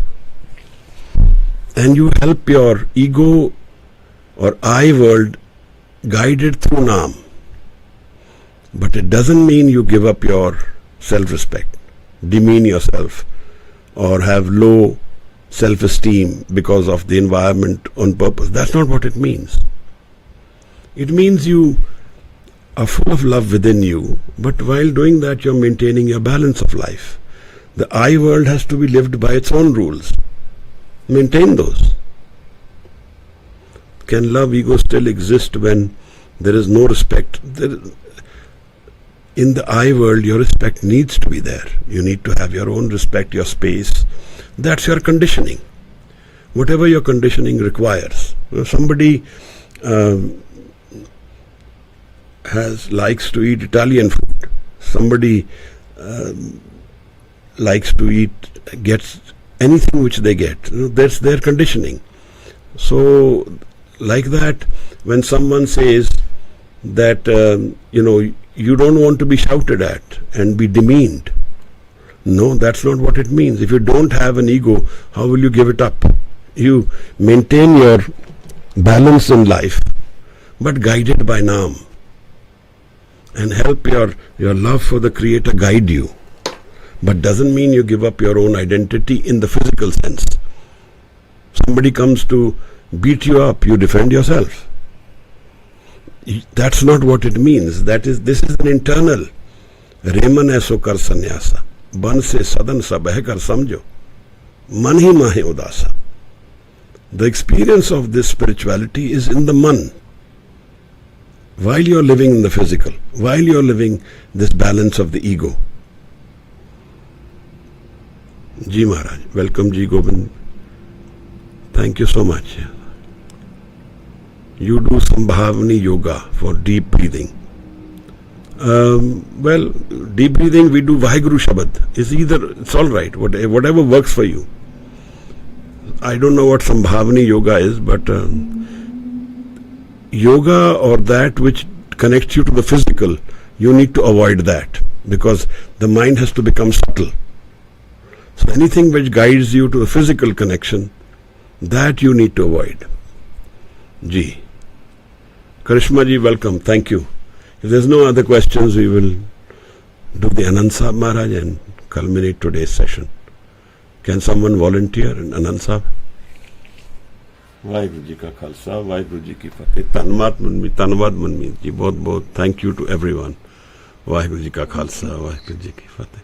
And you help your ego or I world guided through Naam. But it doesn't mean you give up your self-respect, demean yourself, or have low self-esteem because of the environment on purpose. That's not what it means. It means you are full of love within you, but while doing that you're maintaining your balance of life. The I world has to be lived by its own rules. Maintain those. Can love ego still exist when there is no respect? In the I world, your respect needs to be there. You need to have your own respect, your space. That's your conditioning. Whatever your conditioning requires. Somebody likes to eat Italian food. Somebody likes to gets anything which they get. That's their conditioning. So, like that, when someone says that, you don't want to be shouted at and be demeaned. No, that's not what it means. If you don't have an ego, how will you give it up? You maintain your balance in life, but guided by Naam. And help your love for the Creator guide you. But doesn't mean you give up your own identity in the physical sense. Somebody comes to beat you up, you defend yourself. That's not what it means. This is an internal. Reman aso kar sannyasa. Ban se sadan sa beh kar samjho. Man hi mahe udasa. The experience of this spirituality is in the man. While you're living in the physical, while you're living this balance of the ego. Ji Maharaj, welcome Ji Gobind. Thank you so much. You do Sambhavani yoga for deep breathing. Deep breathing we do Vaheguru Shabad. It's alright, whatever works for you. I don't know what Sambhavani yoga is, but yoga or that which connects you to the physical, you need to avoid that because the mind has to become subtle. So anything which guides you to the physical connection, that you need to avoid. Ji. Karishma Ji, welcome. Thank you. If there's no other questions, we will do the Anand Sahib Maharaj and culminate today's session. Can someone volunteer in Anand Sahib? Waheguru ji का खालसा वाहिगुरु जी की फतेह धन्यवाद मनमीत जी बहुत बहुत thank you to everyone Waheguru ji का खालसा वाहिगुरु जी की फतेह